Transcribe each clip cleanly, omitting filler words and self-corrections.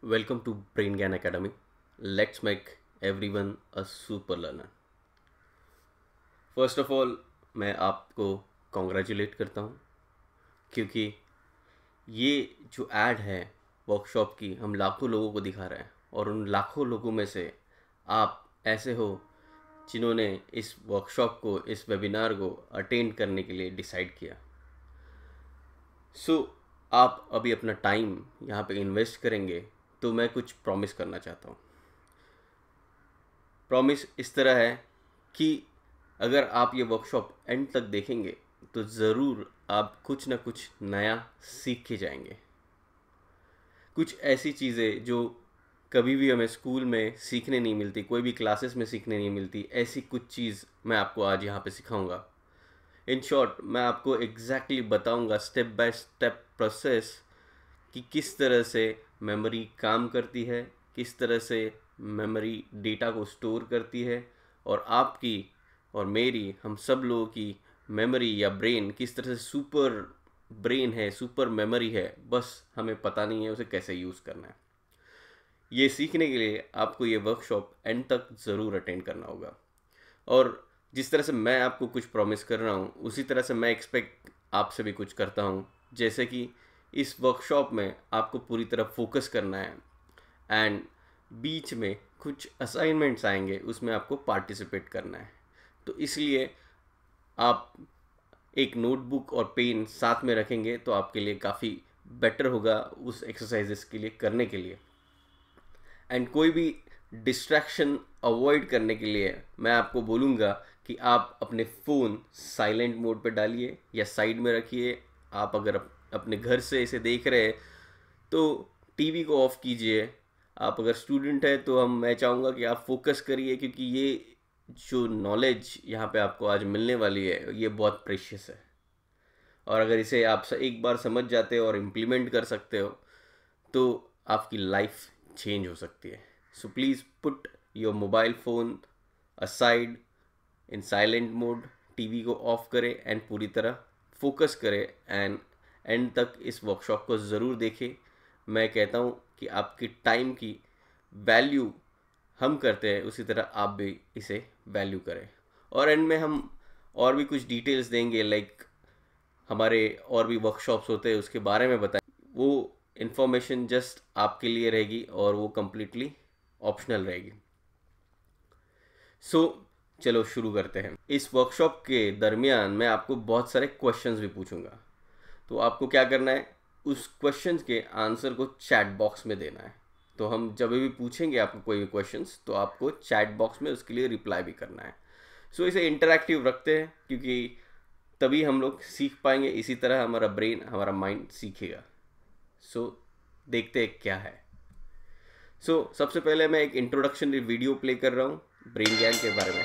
Welcome to Brain Gyan Academy. Let's make everyone a super learner. First of all मैं आपको congratulate करता हूँ क्योंकि ये जो ऐड है वर्कशॉप की हम लाखों लोगों को दिखा रहे हैं और उन लाखों लोगों में से आप ऐसे हो जिन्होंने इस वर्कशॉप को, इस वेबिनार को अटेंड करने के लिए डिसाइड किया। आप अभी अपना टाइम यहाँ पे इन्वेस्ट करेंगे तो मैं कुछ प्रॉमिस करना चाहता हूँ। प्रॉमिस इस तरह है कि अगर आप ये वर्कशॉप एंड तक देखेंगे तो ज़रूर आप कुछ ना कुछ नया सीख के जाएंगे। कुछ ऐसी चीज़ें जो कभी भी हमें स्कूल में सीखने नहीं मिलती, कोई भी क्लासेस में सीखने नहीं मिलती, ऐसी कुछ चीज़ मैं आपको आज यहाँ पे सिखाऊंगा। इन शॉर्ट मैं आपको एग्जैक्टली बताऊंगा स्टेप बाय स्टेप प्रोसेस कि किस तरह से मेमोरी काम करती है, किस तरह से मेमोरी डेटा को स्टोर करती है और आपकी और मेरी, हम सब लोगों की मेमोरी या ब्रेन किस तरह से सुपर ब्रेन है, सुपर मेमोरी है, बस हमें पता नहीं है उसे कैसे यूज़ करना है। ये सीखने के लिए आपको ये वर्कशॉप एंड तक ज़रूर अटेंड करना होगा। और जिस तरह से मैं आपको कुछ प्रॉमिस कर रहा हूँ उसी तरह से मैं एक्सपेक्ट आपसे भी कुछ करता हूँ। जैसे कि इस वर्कशॉप में आपको पूरी तरह फोकस करना है एंड बीच में कुछ असाइनमेंट्स आएंगे, उसमें आपको पार्टिसिपेट करना है। तो इसलिए आप एक नोटबुक और पेन साथ में रखेंगे तो आपके लिए काफ़ी बेटर होगा उस एक्सरसाइजेस के लिए करने के लिए। एंड कोई भी डिस्ट्रैक्शन अवॉइड करने के लिए मैं आपको बोलूँगा कि आप अपने फ़ोन साइलेंट मोड पे डालिए या साइड में रखिए। आप अगर अपने घर से इसे देख रहे हैं तो टीवी को ऑफ़ कीजिए। आप अगर स्टूडेंट है तो मैं चाहूँगा कि आप फोकस करिए क्योंकि ये जो नॉलेज यहाँ पे आपको आज मिलने वाली है ये बहुत प्रेशियस है। और अगर इसे आप एक बार समझ जाते हो और इम्प्लीमेंट कर सकते हो तो आपकी लाइफ चेंज हो सकती है। So please put your mobile phone aside in silent mode, TV को ऑफ करें एंड पूरी तरह फोकस करें एंड एंड तक इस वर्कशॉप को ज़रूर देखें। मैं कहता हूँ कि आपकी टाइम की वैल्यू हम करते हैं उसी तरह आप भी इसे वैल्यू करें। और एंड में हम और भी कुछ डिटेल्स देंगे, लाइक हमारे और भी वर्कशॉप्स होते हैं उसके बारे में बताएं। वो इन्फॉर्मेशन जस्ट आपके लिए रहेगी और वो कम्प्लीटली ऑप्शनल रहेगी। सो चलो शुरू करते हैं। इस वर्कशॉप के दरमियान मैं आपको बहुत सारे क्वेश्चंस भी पूछूंगा, तो आपको क्या करना है, उस क्वेश्चंस के आंसर को चैट बॉक्स में देना है। तो हम जब भी पूछेंगे आपको कोई भी क्वेश्चंस तो आपको चैट बॉक्स में उसके लिए रिप्लाई भी करना है। सो इसे इंटरैक्टिव रखते हैं क्योंकि तभी हम लोग सीख पाएंगे, इसी तरह हमारा ब्रेन, हमारा माइंड सीखेगा। सो देखते हैं क्या है। सबसे पहले मैं एक इंट्रोडक्शन वीडियो प्ले कर रहा हूँ ब्रेन ज्ञान के बारे में।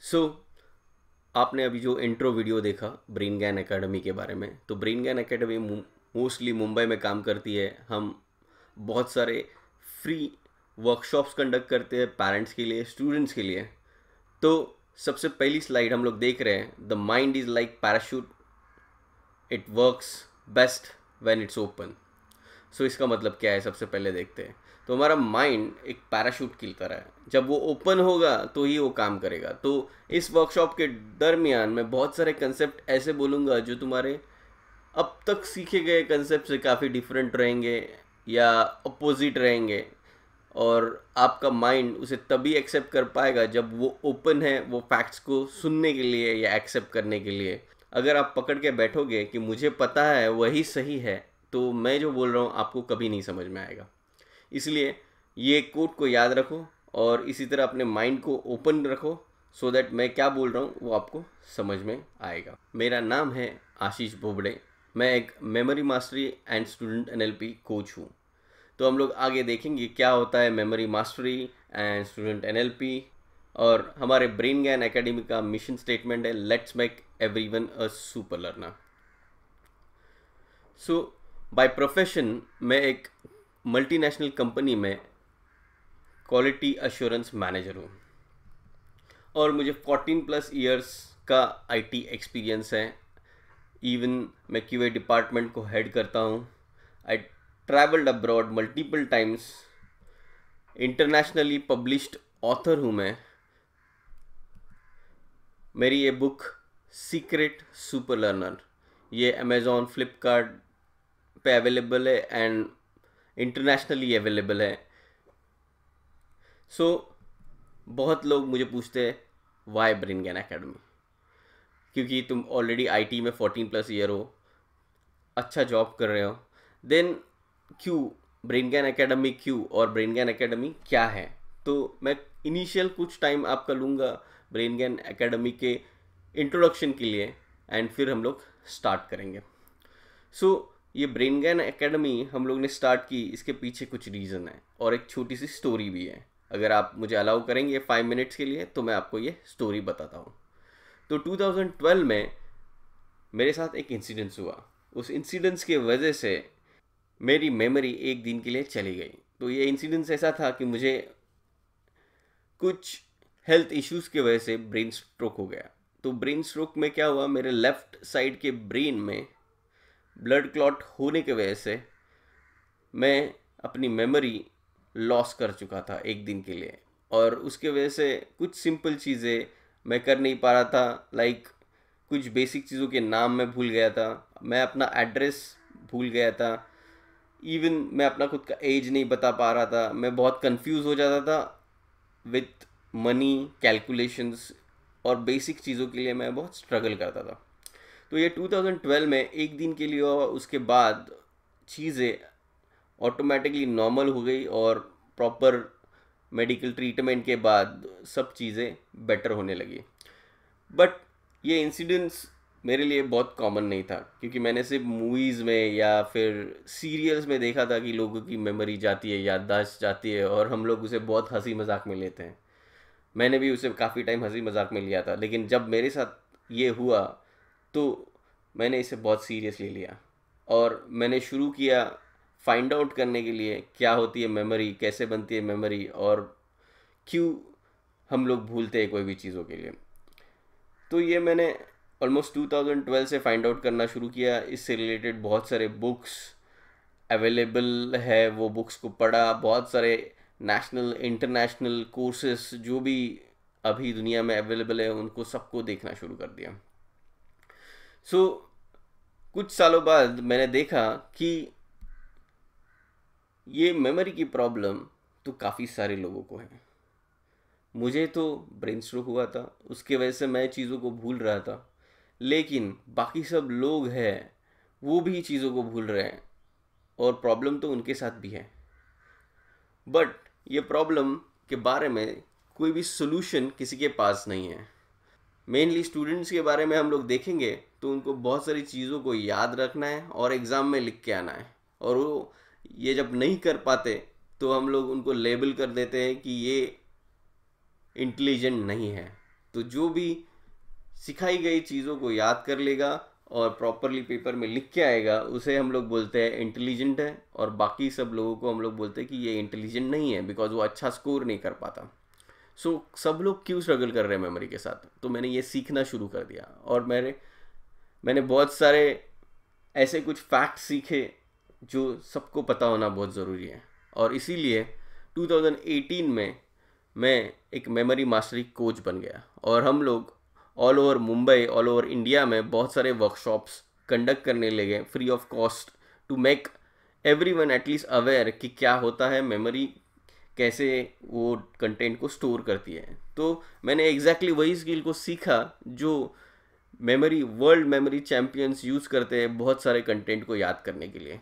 सो आपने अभी जो इंट्रो वीडियो देखा ब्रेन ज्ञान एकेडमी के बारे में, तो ब्रेन ज्ञान एकेडमी मोस्टली मुंबई में काम करती है। हम बहुत सारे फ्री वर्कशॉप्स कंडक्ट करते हैं पेरेंट्स के लिए, स्टूडेंट्स के लिए। तो सबसे पहली स्लाइड हम लोग देख रहे हैं, the mind is like parachute, it works best when it's open. So इसका मतलब क्या है, सबसे पहले देखते हैं। तो हमारा माइंड एक पैराशूट की तरह है, जब वो ओपन होगा तो ही वो काम करेगा। तो इस वर्कशॉप के दरमियान मैं बहुत सारे कंसेप्ट ऐसे बोलूँगा जो तुम्हारे अब तक सीखे गए कंसेप्ट से काफ़ी डिफरेंट रहेंगे या अपोजिट रहेंगे, और आपका माइंड उसे तभी एक्सेप्ट कर पाएगा जब वो ओपन है वो फैक्ट्स को सुनने के लिए या एक्सेप्ट करने के लिए। अगर आप पकड़ के बैठोगे कि मुझे पता है वही सही है, तो मैं जो बोल रहा हूँ आपको कभी नहीं समझ में आएगा। इसलिए ये कोट को याद रखो और इसी तरह अपने माइंड को ओपन रखो, सो दैट मैं क्या बोल रहा हूँ वो आपको समझ में आएगा। मेरा नाम है आशीष बोबड़े, मैं एक memory mastery and student NLP coach हूँ। तो हम लोग आगे देखेंगे क्या होता है memory mastery and student NLP. और हमारे ब्रेन ज्ञान एकेडमी का मिशन स्टेटमेंट है, let's make everyone a super learner. So by profession मैं एक मल्टीनेशनल कंपनी में क्वालिटी अश्योरेंस मैनेजर हूँ और मुझे 14+ ईयर्स का आईटी एक्सपीरियंस है। इवन मैं क्यूए डिपार्टमेंट को हेड करता हूँ। I travelled abroad multiple times, internationally published author हूँ मैं। मेरी ये बुक सीक्रेट सुपर लर्नर ये अमेज़ॉन फ्लिपकार्ट पे अवेलेबल है एंड इंटरनेशनली अवेलेबल है। सो बहुत लोग मुझे पूछते हैं वाई ब्रेन ज्ञान एकेडमी, क्योंकि तुम ऑलरेडी आईटी में 14+ ईयर हो, अच्छा जॉब कर रहे हो, देन क्यों ब्रेन ज्ञान एकेडमी क्यों, और ब्रेन ज्ञान एकेडमी क्या है। तो मैं इनिशियल कुछ टाइम आपका लूँगा ब्रेन ज्ञान एकेडमी के इंट्रोडक्शन के लिए एंड फिर हम लोग स्टार्ट करेंगे। सो ये ब्रेन ज्ञान एकेडमी हम लोग ने स्टार्ट की, इसके पीछे कुछ रीज़न है और एक छोटी सी स्टोरी भी है। अगर आप मुझे अलाउ करेंगे 5 मिनट्स के लिए तो मैं आपको ये स्टोरी बताता हूँ। तो 2012 में मेरे साथ एक इंसिडेंस हुआ। उस इंसिडेंस की वजह से मेरी मेमोरी एक दिन के लिए चली गई। तो ये इंसिडेंस ऐसा था कि मुझे कुछ हेल्थ इश्यूज़ की वजह से ब्रेन स्ट्रोक हो गया। तो ब्रेन स्ट्रोक में क्या हुआ, मेरे लेफ़्ट साइड के ब्रेन में ब्लड क्लॉट होने की वजह से मैं अपनी मेमोरी लॉस कर चुका था एक दिन के लिए, और उसके वजह से कुछ सिंपल चीज़ें मैं कर नहीं पा रहा था। लाइक कुछ बेसिक चीज़ों के नाम मैं भूल गया था, मैं अपना एड्रेस भूल गया था, इवन मैं अपना खुद का एज नहीं बता पा रहा था। मैं बहुत कंफ्यूज हो जाता था विथ मनी कैलकुलेशंस, और बेसिक चीज़ों के लिए मैं बहुत स्ट्रगल करता था। तो ये 2012 में एक दिन के लिए हुआ। उसके बाद चीज़ें ऑटोमेटिकली नॉर्मल हो गई और प्रॉपर मेडिकल ट्रीटमेंट के बाद सब चीज़ें बेटर होने लगी। बट ये इंसिडेंट्स मेरे लिए बहुत कॉमन नहीं था, क्योंकि मैंने सिर्फ मूवीज़ में या फिर सीरियल्स में देखा था कि लोगों की मेमोरी जाती है, याददाश्त जाती है, और हम लोग उसे बहुत हंसी मजाक में लेते हैं। मैंने भी उसे काफ़ी टाइम हंसी मजाक में लिया था, लेकिन जब मेरे साथ ये हुआ तो मैंने इसे बहुत सीरियसली लिया और मैंने शुरू किया फाइंड आउट करने के लिए क्या होती है मेमोरी, कैसे बनती है मेमोरी, और क्यों हम लोग भूलते हैं कोई भी चीज़ों के लिए। तो ये मैंने ऑलमोस्ट 2012 से फाइंड आउट करना शुरू किया। इससे रिलेटेड बहुत सारे बुक्स अवेलेबल है, वो बुक्स को पढ़ा। बहुत सारे नेशनल इंटरनेशनल कोर्सेस जो भी अभी दुनिया में अवेलेबल है उनको सबको देखना शुरू कर दिया। सो कुछ सालों बाद मैंने देखा कि ये मेमोरी की प्रॉब्लम तो काफ़ी सारे लोगों को है। मुझे तो ब्रेन स्ट्रोक हुआ था, उसके वजह से मैं चीज़ों को भूल रहा था, लेकिन बाकी सब लोग हैं वो भी चीज़ों को भूल रहे हैं और प्रॉब्लम तो उनके साथ भी है। बट ये प्रॉब्लम के बारे में कोई भी सोल्यूशन किसी के पास नहीं है। मेनली स्टूडेंट्स के बारे में हम लोग देखेंगे तो उनको बहुत सारी चीज़ों को याद रखना है और एग्ज़ाम में लिख के आना है, और वो ये जब नहीं कर पाते तो हम लोग उनको लेबल कर देते हैं कि ये इंटेलिजेंट नहीं है। तो जो भी सिखाई गई चीज़ों को याद कर लेगा और प्रॉपरली पेपर में लिख के आएगा, उसे हम लोग बोलते हैं इंटेलिजेंट है। और बाकी सब लोगों को हम लोग बोलते हैं कि ये इंटेलिजेंट नहीं है, बिकॉज वो अच्छा स्कोर नहीं कर पाता। सब लोग क्यों स्ट्रगल कर रहे हैं मेमोरी के साथ? तो मैंने ये सीखना शुरू कर दिया, और मैंने बहुत सारे ऐसे कुछ फैक्ट सीखे जो सबको पता होना बहुत ज़रूरी है। और इसीलिए 2018 में मैं एक मेमोरी मास्टरी कोच बन गया, और हम लोग all over Mumbai, all over India में बहुत सारे वर्कशॉप्स कंडक्ट करने लगे free of cost, to make everyone at least aware कि क्या होता है मेमोरी, कैसे वो कंटेंट को स्टोर करती है। तो मैंने एग्जैक्टली वही स्किल को सीखा जो वर्ल्ड मेमोरी चैम्पियंस यूज़ करते हैं बहुत सारे कंटेंट को याद करने के लिए।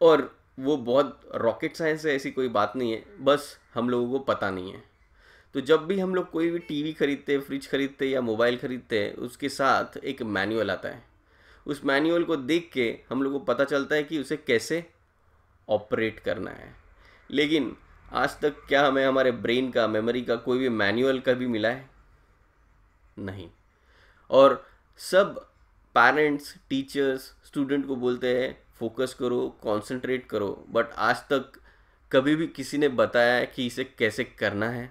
और वो बहुत रॉकेट साइंस है, ऐसी कोई बात नहीं है, बस हम लोगों को पता नहीं है। तो जब भी हम लोग कोई भी टीवी खरीदते, फ्रिज खरीदते या मोबाइल खरीदते हैं, उसके साथ एक मैनुअल आता है। उस मैनुअल को देख के हम लोग को पता चलता है कि उसे कैसे ऑपरेट करना है। लेकिन आज तक क्या हमें हमारे ब्रेन का, मेमोरी का कोई भी मैनुअल कभी मिला है? नहीं। और सब पेरेंट्स, टीचर्स स्टूडेंट को बोलते हैं फोकस करो, कंसंट्रेट करो, बट आज तक कभी भी किसी ने बताया कि इसे कैसे करना है?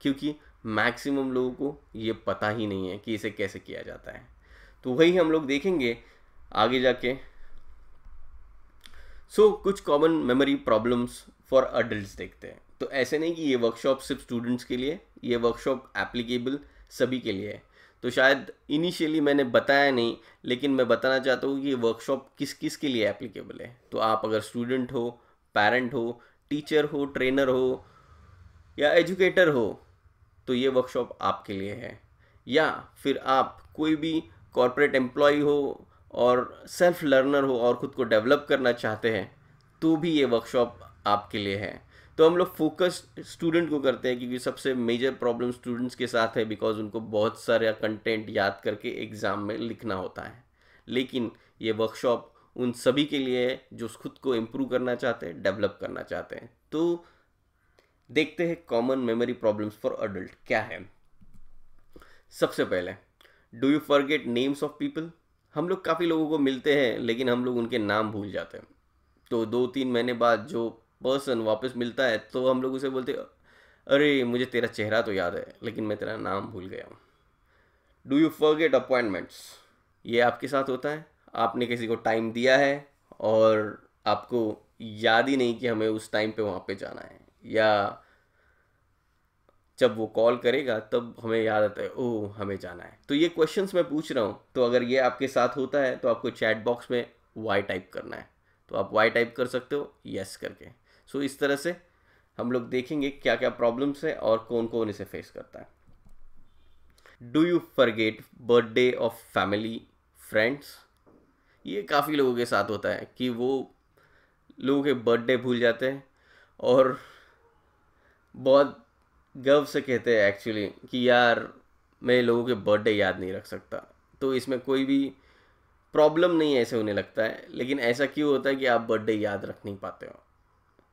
क्योंकि मैक्सिमम लोगों को ये पता ही नहीं है कि इसे कैसे किया जाता है। तो वही हम लोग देखेंगे आगे जाके। कुछ common memory problems for adults देखते हैं। तो ऐसे नहीं कि ये वर्कशॉप सिर्फ स्टूडेंट्स के लिए, ये वर्कशॉप एप्लीकेबल सभी के लिए है। तो शायद इनिशियली मैंने बताया नहीं, लेकिन मैं बताना चाहता हूँ कि ये वर्कशॉप किस किस के लिए एप्लीकेबल है। तो आप अगर स्टूडेंट हो, पेरेंट हो, टीचर हो, ट्रेनर हो या एजुकेटर हो, तो ये वर्कशॉप आपके लिए है। या फिर आप कोई भी कॉर्पोरेट एम्प्लॉय हो और सेल्फ लर्नर हो और ख़ुद को डेवलप करना चाहते हैं, तो भी ये वर्कशॉप आपके लिए है। तो हम लोग फोकस स्टूडेंट को करते हैं, क्योंकि सबसे मेजर प्रॉब्लम स्टूडेंट्स के साथ है, बिकॉज उनको बहुत सारा कंटेंट याद करके एग्ज़ाम में लिखना होता है। लेकिन ये वर्कशॉप उन सभी के लिए है जो खुद को इम्प्रूव करना चाहते हैं, डेवलप करना चाहते हैं। तो देखते हैं common memory problems for adult क्या है। सबसे पहले, do you forget names of people? हम लोग काफ़ी लोगों को मिलते हैं, लेकिन हम लोग उनके नाम भूल जाते हैं। तो 2-3 महीने बाद जो पर्सन वापस मिलता है, तो हम लोग उसे बोलते हैं, अरे मुझे तेरा चेहरा तो याद है, लेकिन मैं तेरा नाम भूल गया हूँ। Do you forget appointments? ये आपके साथ होता है? आपने किसी को टाइम दिया है और आपको याद ही नहीं कि हमें उस टाइम पे वहाँ पे जाना है, या जब वो कॉल करेगा तब हमें याद आता है ओह हमें जाना है। तो ये क्वेश्चंस मैं पूछ रहा हूँ, तो अगर ये आपके साथ होता है तो आपको चैट बॉक्स में वाई टाइप करना है। तो आप वाई टाइप कर सकते हो यस करके। इस तरह से हम लोग देखेंगे क्या क्या प्रॉब्लम्स है और कौन कौन इसे फेस करता है। Do you forget birthday of family friends? ये काफ़ी लोगों के साथ होता है कि वो लोगों के बर्थडे भूल जाते हैं, और बहुत गर्व से कहते हैं एक्चुअली कि यार मैं लोगों के बर्थडे याद नहीं रख सकता। तो इसमें कोई भी प्रॉब्लम नहीं है ऐसे होने लगता है, लेकिन ऐसा क्यों होता है कि आप बर्थडे याद रख नहीं पाते हो?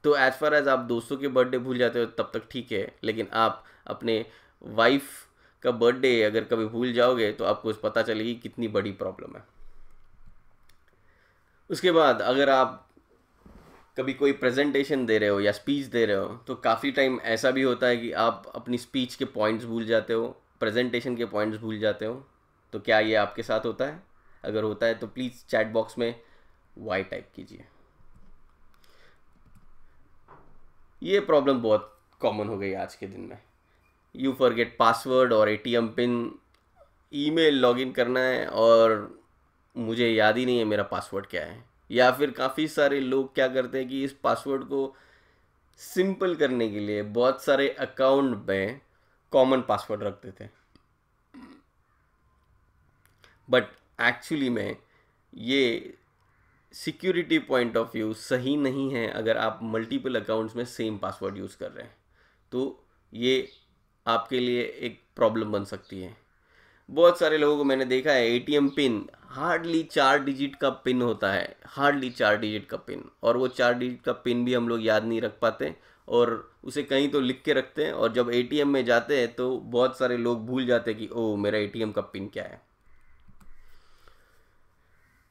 तो एज फार एज आप दोस्तों के बर्थडे भूल जाते हो तब तक ठीक है, लेकिन आप अपने वाइफ का बर्थडे अगर कभी भूल जाओगे तो आपको पता चलेगी कितनी बड़ी प्रॉब्लम है। उसके बाद अगर आप कभी कोई प्रेजेंटेशन दे रहे हो या स्पीच दे रहे हो, तो काफ़ी टाइम ऐसा भी होता है कि आप अपनी स्पीच के पॉइंट्स भूल जाते हो, प्रेजेंटेशन के पॉइंट्स भूल जाते हो। तो क्या ये आपके साथ होता है? अगर होता है तो प्लीज़ चैट बॉक्स में वाई टाइप कीजिए। ये प्रॉब्लम बहुत कॉमन हो गई आज के दिन में। यू फॉरगेट पासवर्ड और एटीएम पिन। ईमेल लॉगिन करना है और मुझे याद ही नहीं है मेरा पासवर्ड क्या है। या फिर काफ़ी सारे लोग क्या करते हैं कि इस पासवर्ड को सिंपल करने के लिए बहुत सारे अकाउंट में कॉमन पासवर्ड रख देते हैं, बट एक्चुअली में ये सिक्योरिटी पॉइंट ऑफ व्यू सही नहीं है। अगर आप मल्टीपल अकाउंट्स में सेम पासवर्ड यूज़ कर रहे हैं तो ये आपके लिए एक प्रॉब्लम बन सकती है। बहुत सारे लोगों को मैंने देखा है एटीएम पिन हार्डली 4 डिजिट का पिन होता है, हार्डली 4 डिजिट का पिन, और वो 4 डिजिट का पिन भी हम लोग याद नहीं रख पाते, और उसे कहीं तो लिख के रखते हैं, और जब एटीएम में जाते हैं तो बहुत सारे लोग भूल जाते हैं कि ओ मेरा एटीएम का पिन क्या है।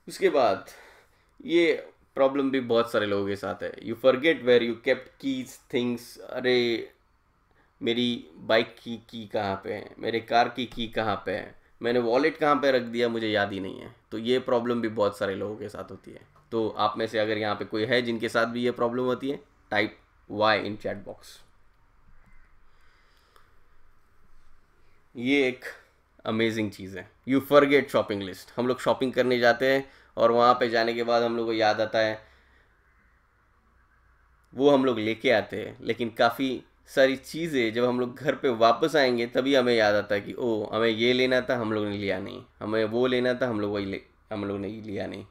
उसके बाद ये प्रॉब्लम भी बहुत सारे लोगों के साथ है, you forget where you kept keys things. अरे मेरी बाइक की कहाँ पे है, मेरे कार की कहाँ पे है, मैंने वॉलेट कहाँ पे रख दिया, मुझे याद ही नहीं है। तो ये प्रॉब्लम भी बहुत सारे लोगों के साथ होती है। तो आप में से अगर यहाँ पे कोई है जिनके साथ भी ये प्रॉब्लम होती है, type Y in chat box. ये एक अमेजिंग चीज़ है, यू फॉरगेट शॉपिंग लिस्ट। हम लोग शॉपिंग करने जाते हैं और वहाँ पे जाने के बाद हम लोग को याद आता है, वो हम लोग लेके आते हैं, लेकिन काफ़ी सारी चीज़ें जब हम लोग घर पे वापस आएंगे तभी हमें याद आता है कि ओ हमें ये लेना था, हम लोग ने लिया नहीं, हमें वो लेना था, हम लोग ने लिया नहीं।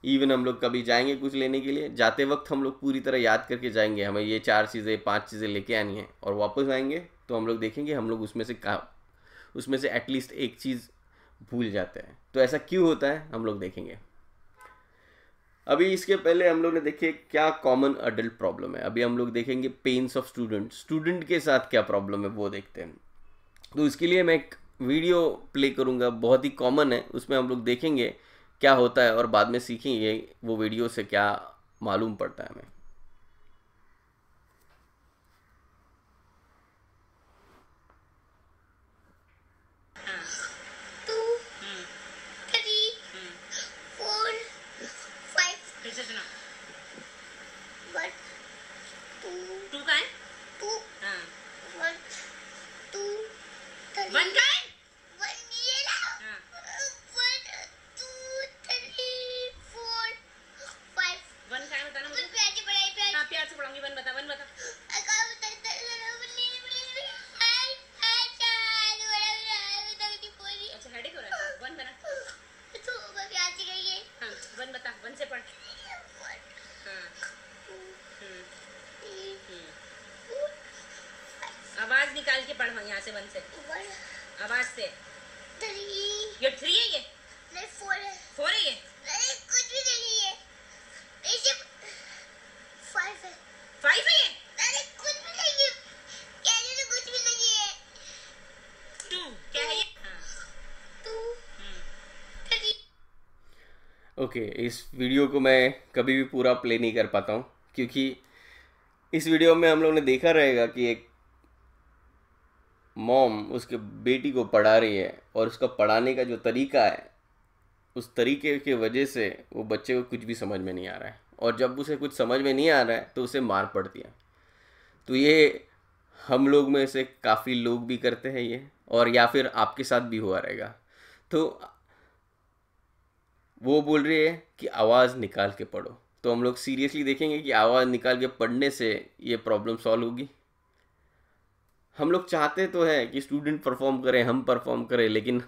इवन हम लोग कभी जाएंगे कुछ लेने के लिए, जाते वक्त हम लोग पूरी तरह याद करके जाएंगे हमें ये 4 चीज़ें 5 चीज़ें लेके आनी है, और वापस आएंगे तो हम लोग देखेंगे हम लोग उसमें से एटलीस्ट एक चीज़ भूल जाते हैं। तो ऐसा क्यों होता है हम लोग देखेंगे। अभी इसके पहले हम लोग ने देखे क्या कॉमन अडल्ट प्रॉब्लम है, अभी हम लोग देखेंगे पेन्स ऑफ स्टूडेंट के साथ क्या प्रॉब्लम है वो देखते हैं। तो इसके लिए मैं एक वीडियो प्ले करूँगा, बहुत ही कॉमन है, उसमें हम लोग देखेंगे क्या होता है और बाद में सीखेंगे वो वीडियो से क्या मालूम पड़ता है हमें। आवाज निकाल के पढ़ यहाँ से, वन से आवाज से। ये 3 है, ये नहीं 4 है। 4 है ये? नहीं कुछ भी नहीं है, ऐसे 5 है। 5 है ये? नहीं कुछ भी नहीं है, कहने तो कुछ भी नहीं है। 2 क्या है ये? 2 3। ओके, इस वीडियो को मैं कभी भी पूरा प्ले नहीं कर पाता हूँ, क्योंकि इस वीडियो में हम लोग ने देखा रहेगा कि एक मॉम उसके बेटी को पढ़ा रही है, और उसका पढ़ाने का जो तरीका है उस तरीके की वजह से वो बच्चे को कुछ भी समझ में नहीं आ रहा है, और जब उसे कुछ समझ में नहीं आ रहा है तो उसे मार पड़ती है। तो ये हम लोग में से काफ़ी लोग भी करते हैं ये, और या फिर आपके साथ भी हुआ रहेगा। तो वो बोल रही है कि आवाज़ निकाल के पढ़ो, तो हम लोग सीरियसली देखेंगे कि आवाज़ निकाल के पढ़ने से ये प्रॉब्लम सॉल्व होगी। हम लोग चाहते तो है कि स्टूडेंट परफॉर्म करें, हम परफॉर्म करें, लेकिन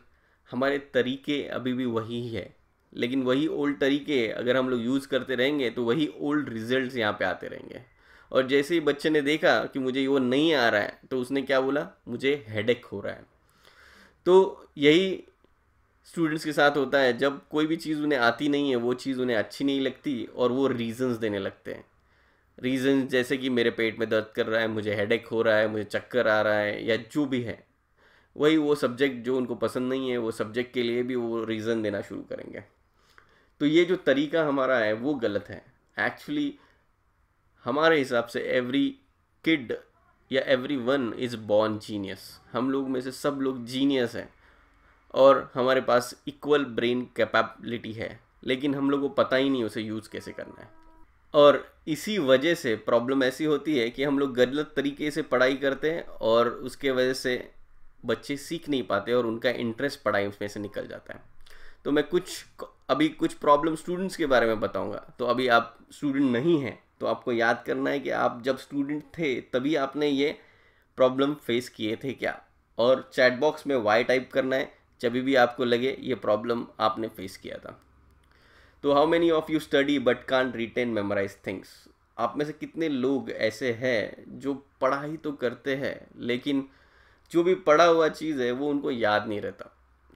हमारे तरीके अभी भी वही है। लेकिन वही ओल्ड तरीके अगर हम लोग यूज़ करते रहेंगे तो वही ओल्ड रिजल्ट्स यहाँ पे आते रहेंगे। और जैसे ही बच्चे ने देखा कि मुझे वो नहीं आ रहा है तो उसने क्या बोला, मुझे हेडेक हो रहा है। तो यही स्टूडेंट्स के साथ होता है, जब कोई भी चीज़ उन्हें आती नहीं है, वो चीज़ उन्हें अच्छी नहीं लगती और वो रीजंस देने लगते हैं। रीज़न जैसे कि मेरे पेट में दर्द कर रहा है, मुझे हेडेक हो रहा है, मुझे चक्कर आ रहा है, या जो भी है, वही वो सब्जेक्ट जो उनको पसंद नहीं है वो सब्जेक्ट के लिए भी वो रीज़न देना शुरू करेंगे। तो ये जो तरीका हमारा है वो गलत है। एक्चुअली हमारे हिसाब से एवरी किड या every one is born genius. हम लोग में से सब लोग जीनियस हैं और हमारे पास इक्वल ब्रेन कैपेबिलिटी है, लेकिन हम लोग को पता ही नहीं उसे यूज़ कैसे करना है। और इसी वजह से प्रॉब्लम ऐसी होती है कि हम लोग गलत तरीके से पढ़ाई करते हैं और उसके वजह से बच्चे सीख नहीं पाते और उनका इंटरेस्ट पढ़ाई उसमें से निकल जाता है। तो मैं अभी कुछ प्रॉब्लम स्टूडेंट्स के बारे में बताऊंगा। तो अभी आप स्टूडेंट नहीं हैं तो आपको याद करना है कि आप जब स्टूडेंट थे तभी आपने ये प्रॉब्लम फेस किए थे क्या, और चैट बॉक्स में वाई टाइप करना है जब भी आपको लगे ये प्रॉब्लम आपने फेस किया था। तो how many of you study but can't retain memorise things. आप में से कितने लोग ऐसे हैं जो पढ़ाई तो करते हैं लेकिन जो भी पढ़ा हुआ चीज़ है वो उनको याद नहीं रहता,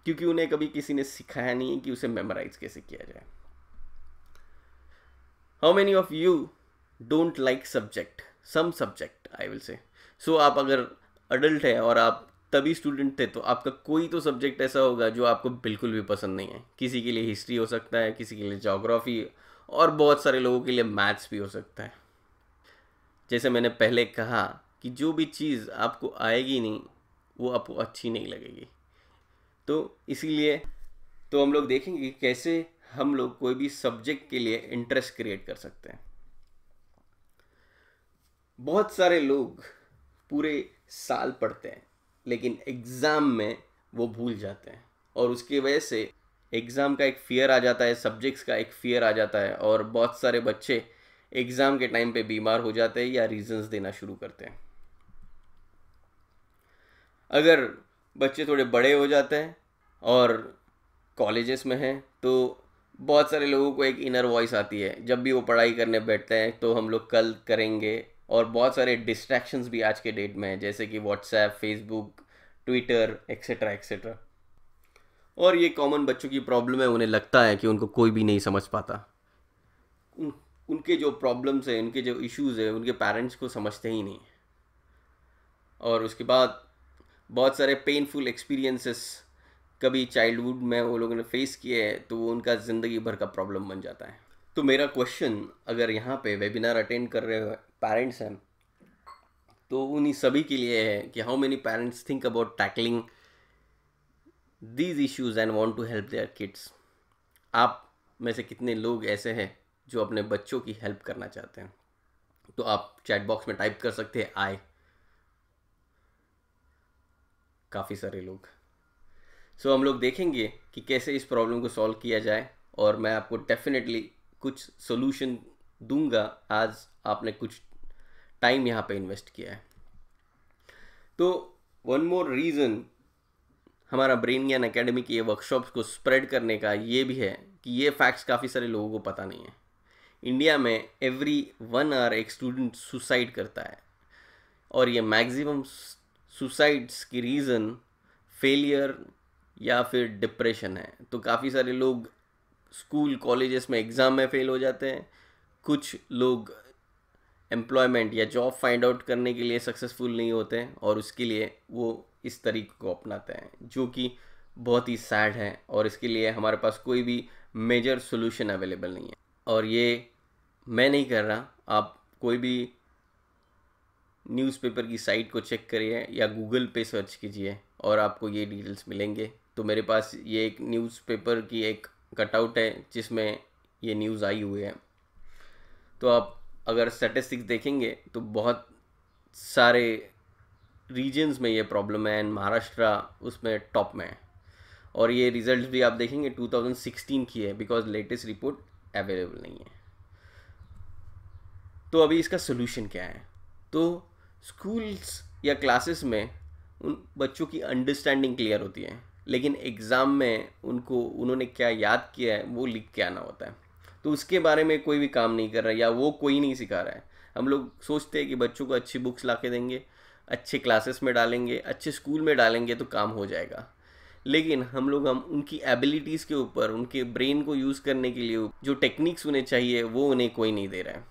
क्योंकि उन्हें कभी किसी ने सिखाया नहीं है कि उसे मेमोराइज कैसे किया जाए। How many of you don't like subject. Some subject I will say. So आप अगर अडल्ट है और आप तभी स्टूडेंट थे तो आपका कोई तो सब्जेक्ट ऐसा होगा जो आपको बिल्कुल भी पसंद नहीं है। किसी के लिए हिस्ट्री हो सकता है, किसी के लिए ज्योग्राफी, और बहुत सारे लोगों के लिए मैथ्स भी हो सकता है। जैसे मैंने पहले कहा कि जो भी चीज़ आपको आएगी नहीं वो आपको अच्छी नहीं लगेगी। तो इसीलिए तो हम लोग देखेंगे कि कैसे हम लोग कोई भी सब्जेक्ट के लिए इंटरेस्ट क्रिएट कर सकते हैं। बहुत सारे लोग पूरे साल पढ़ते हैं लेकिन एग्ज़ाम में वो भूल जाते हैं, और उसकी वजह से एग्ज़ाम का एक फियर आ जाता है, सब्जेक्ट्स का एक फियर आ जाता है, और बहुत सारे बच्चे एग्ज़ाम के टाइम पे बीमार हो जाते हैं या रीजंस देना शुरू करते हैं। अगर बच्चे थोड़े बड़े हो जाते हैं और कॉलेजेस में हैं तो बहुत सारे लोगों को एक इनर वॉइस आती है जब भी वो पढ़ाई करने बैठते हैं, तो हम लोग कल करेंगे। और बहुत सारे डिस्ट्रैक्शंस भी आज के डेट में हैं, जैसे कि WhatsApp, Facebook, Twitter, etcetera etcetera. और ये कॉमन बच्चों की प्रॉब्लम है, उन्हें लगता है कि उनको कोई भी नहीं समझ पाता। उनके जो प्रॉब्लम्स हैं, उनके जो इश्यूज़ हैं, उनके पेरेंट्स को समझते ही नहीं। और उसके बाद बहुत सारे पेनफुल एक्सपीरियंसेस कभी चाइल्डहुड में वो लोगों ने फेस किए हैं, तो वो उनका ज़िंदगी भर का प्रॉब्लम बन जाता है। तो मेरा क्वेश्चन, अगर यहाँ पे वेबिनार अटेंड कर रहे पेरेंट्स हैं तो उन्हीं सभी के लिए है कि how many parents think about tackling these issues and want to help their kids. आप में से कितने लोग ऐसे हैं जो अपने बच्चों की हेल्प करना चाहते हैं? तो आप चैट बॉक्स में टाइप कर सकते हैं आई। काफ़ी सारे लोग। सो हम लोग देखेंगे कि कैसे इस प्रॉब्लम को सॉल्व किया जाए, और मैं आपको डेफिनेटली कुछ सोल्यूशन दूंगा आज आपने कुछ टाइम यहाँ पे इन्वेस्ट किया है। तो वन मोर रीज़न हमारा ब्रेन ज्ञान एकेडमी की ये वर्कशॉप्स को स्प्रेड करने का ये भी है कि ये फैक्ट्स काफ़ी सारे लोगों को पता नहीं है। इंडिया में एवरी 1 आवर एक स्टूडेंट सुसाइड करता है, और ये मैक्सिमम सुसाइड्स की रीज़न फेलियर या फिर डिप्रेशन है। तो काफ़ी सारे लोग स्कूल कॉलेजेस में एग्ज़ाम में फ़ेल हो जाते हैं, कुछ लोग एम्प्लॉयमेंट या जॉब फाइंड आउट करने के लिए सक्सेसफुल नहीं होते हैं, और उसके लिए वो इस तरीके को अपनाते हैं, जो कि बहुत ही सैड है। और इसके लिए हमारे पास कोई भी मेजर सोल्यूशन अवेलेबल नहीं है। और ये मैं नहीं कर रहा, आप कोई भी न्यूज़पेपर की साइट को चेक करिए या गूगल पे सर्च कीजिए और आपको ये डिटेल्स मिलेंगे। तो मेरे पास ये एक न्यूज़पेपर की एक कटआउट है जिसमें ये न्यूज़ आई हुई है। तो आप अगर स्टैटिस्टिक्स देखेंगे तो बहुत सारे रीजन्स में ये प्रॉब्लम है, एंड महाराष्ट्र उसमें टॉप में है। और ये रिजल्ट भी आप देखेंगे 2016 की है, बिकॉज लेटेस्ट रिपोर्ट अवेलेबल नहीं है। तो अभी इसका सोल्यूशन क्या है? तो स्कूल्स या क्लासेस में उन बच्चों की अंडरस्टैंडिंग क्लियर होती है, लेकिन एग्ज़ाम में उन्होंने क्या याद किया है वो लिख के आना होता है। तो उसके बारे में कोई भी काम नहीं कर रहा, या वो कोई नहीं सिखा रहा है। हम लोग सोचते हैं कि बच्चों को अच्छी बुक्स ला के देंगे, अच्छे क्लासेस में डालेंगे, अच्छे स्कूल में डालेंगे तो काम हो जाएगा। लेकिन हम उनकी एबिलिटीज़ के ऊपर, उनके ब्रेन को यूज़ करने के लिए जो टेक्निक्स उन्हें चाहिए वो उन्हें कोई नहीं दे रहा है।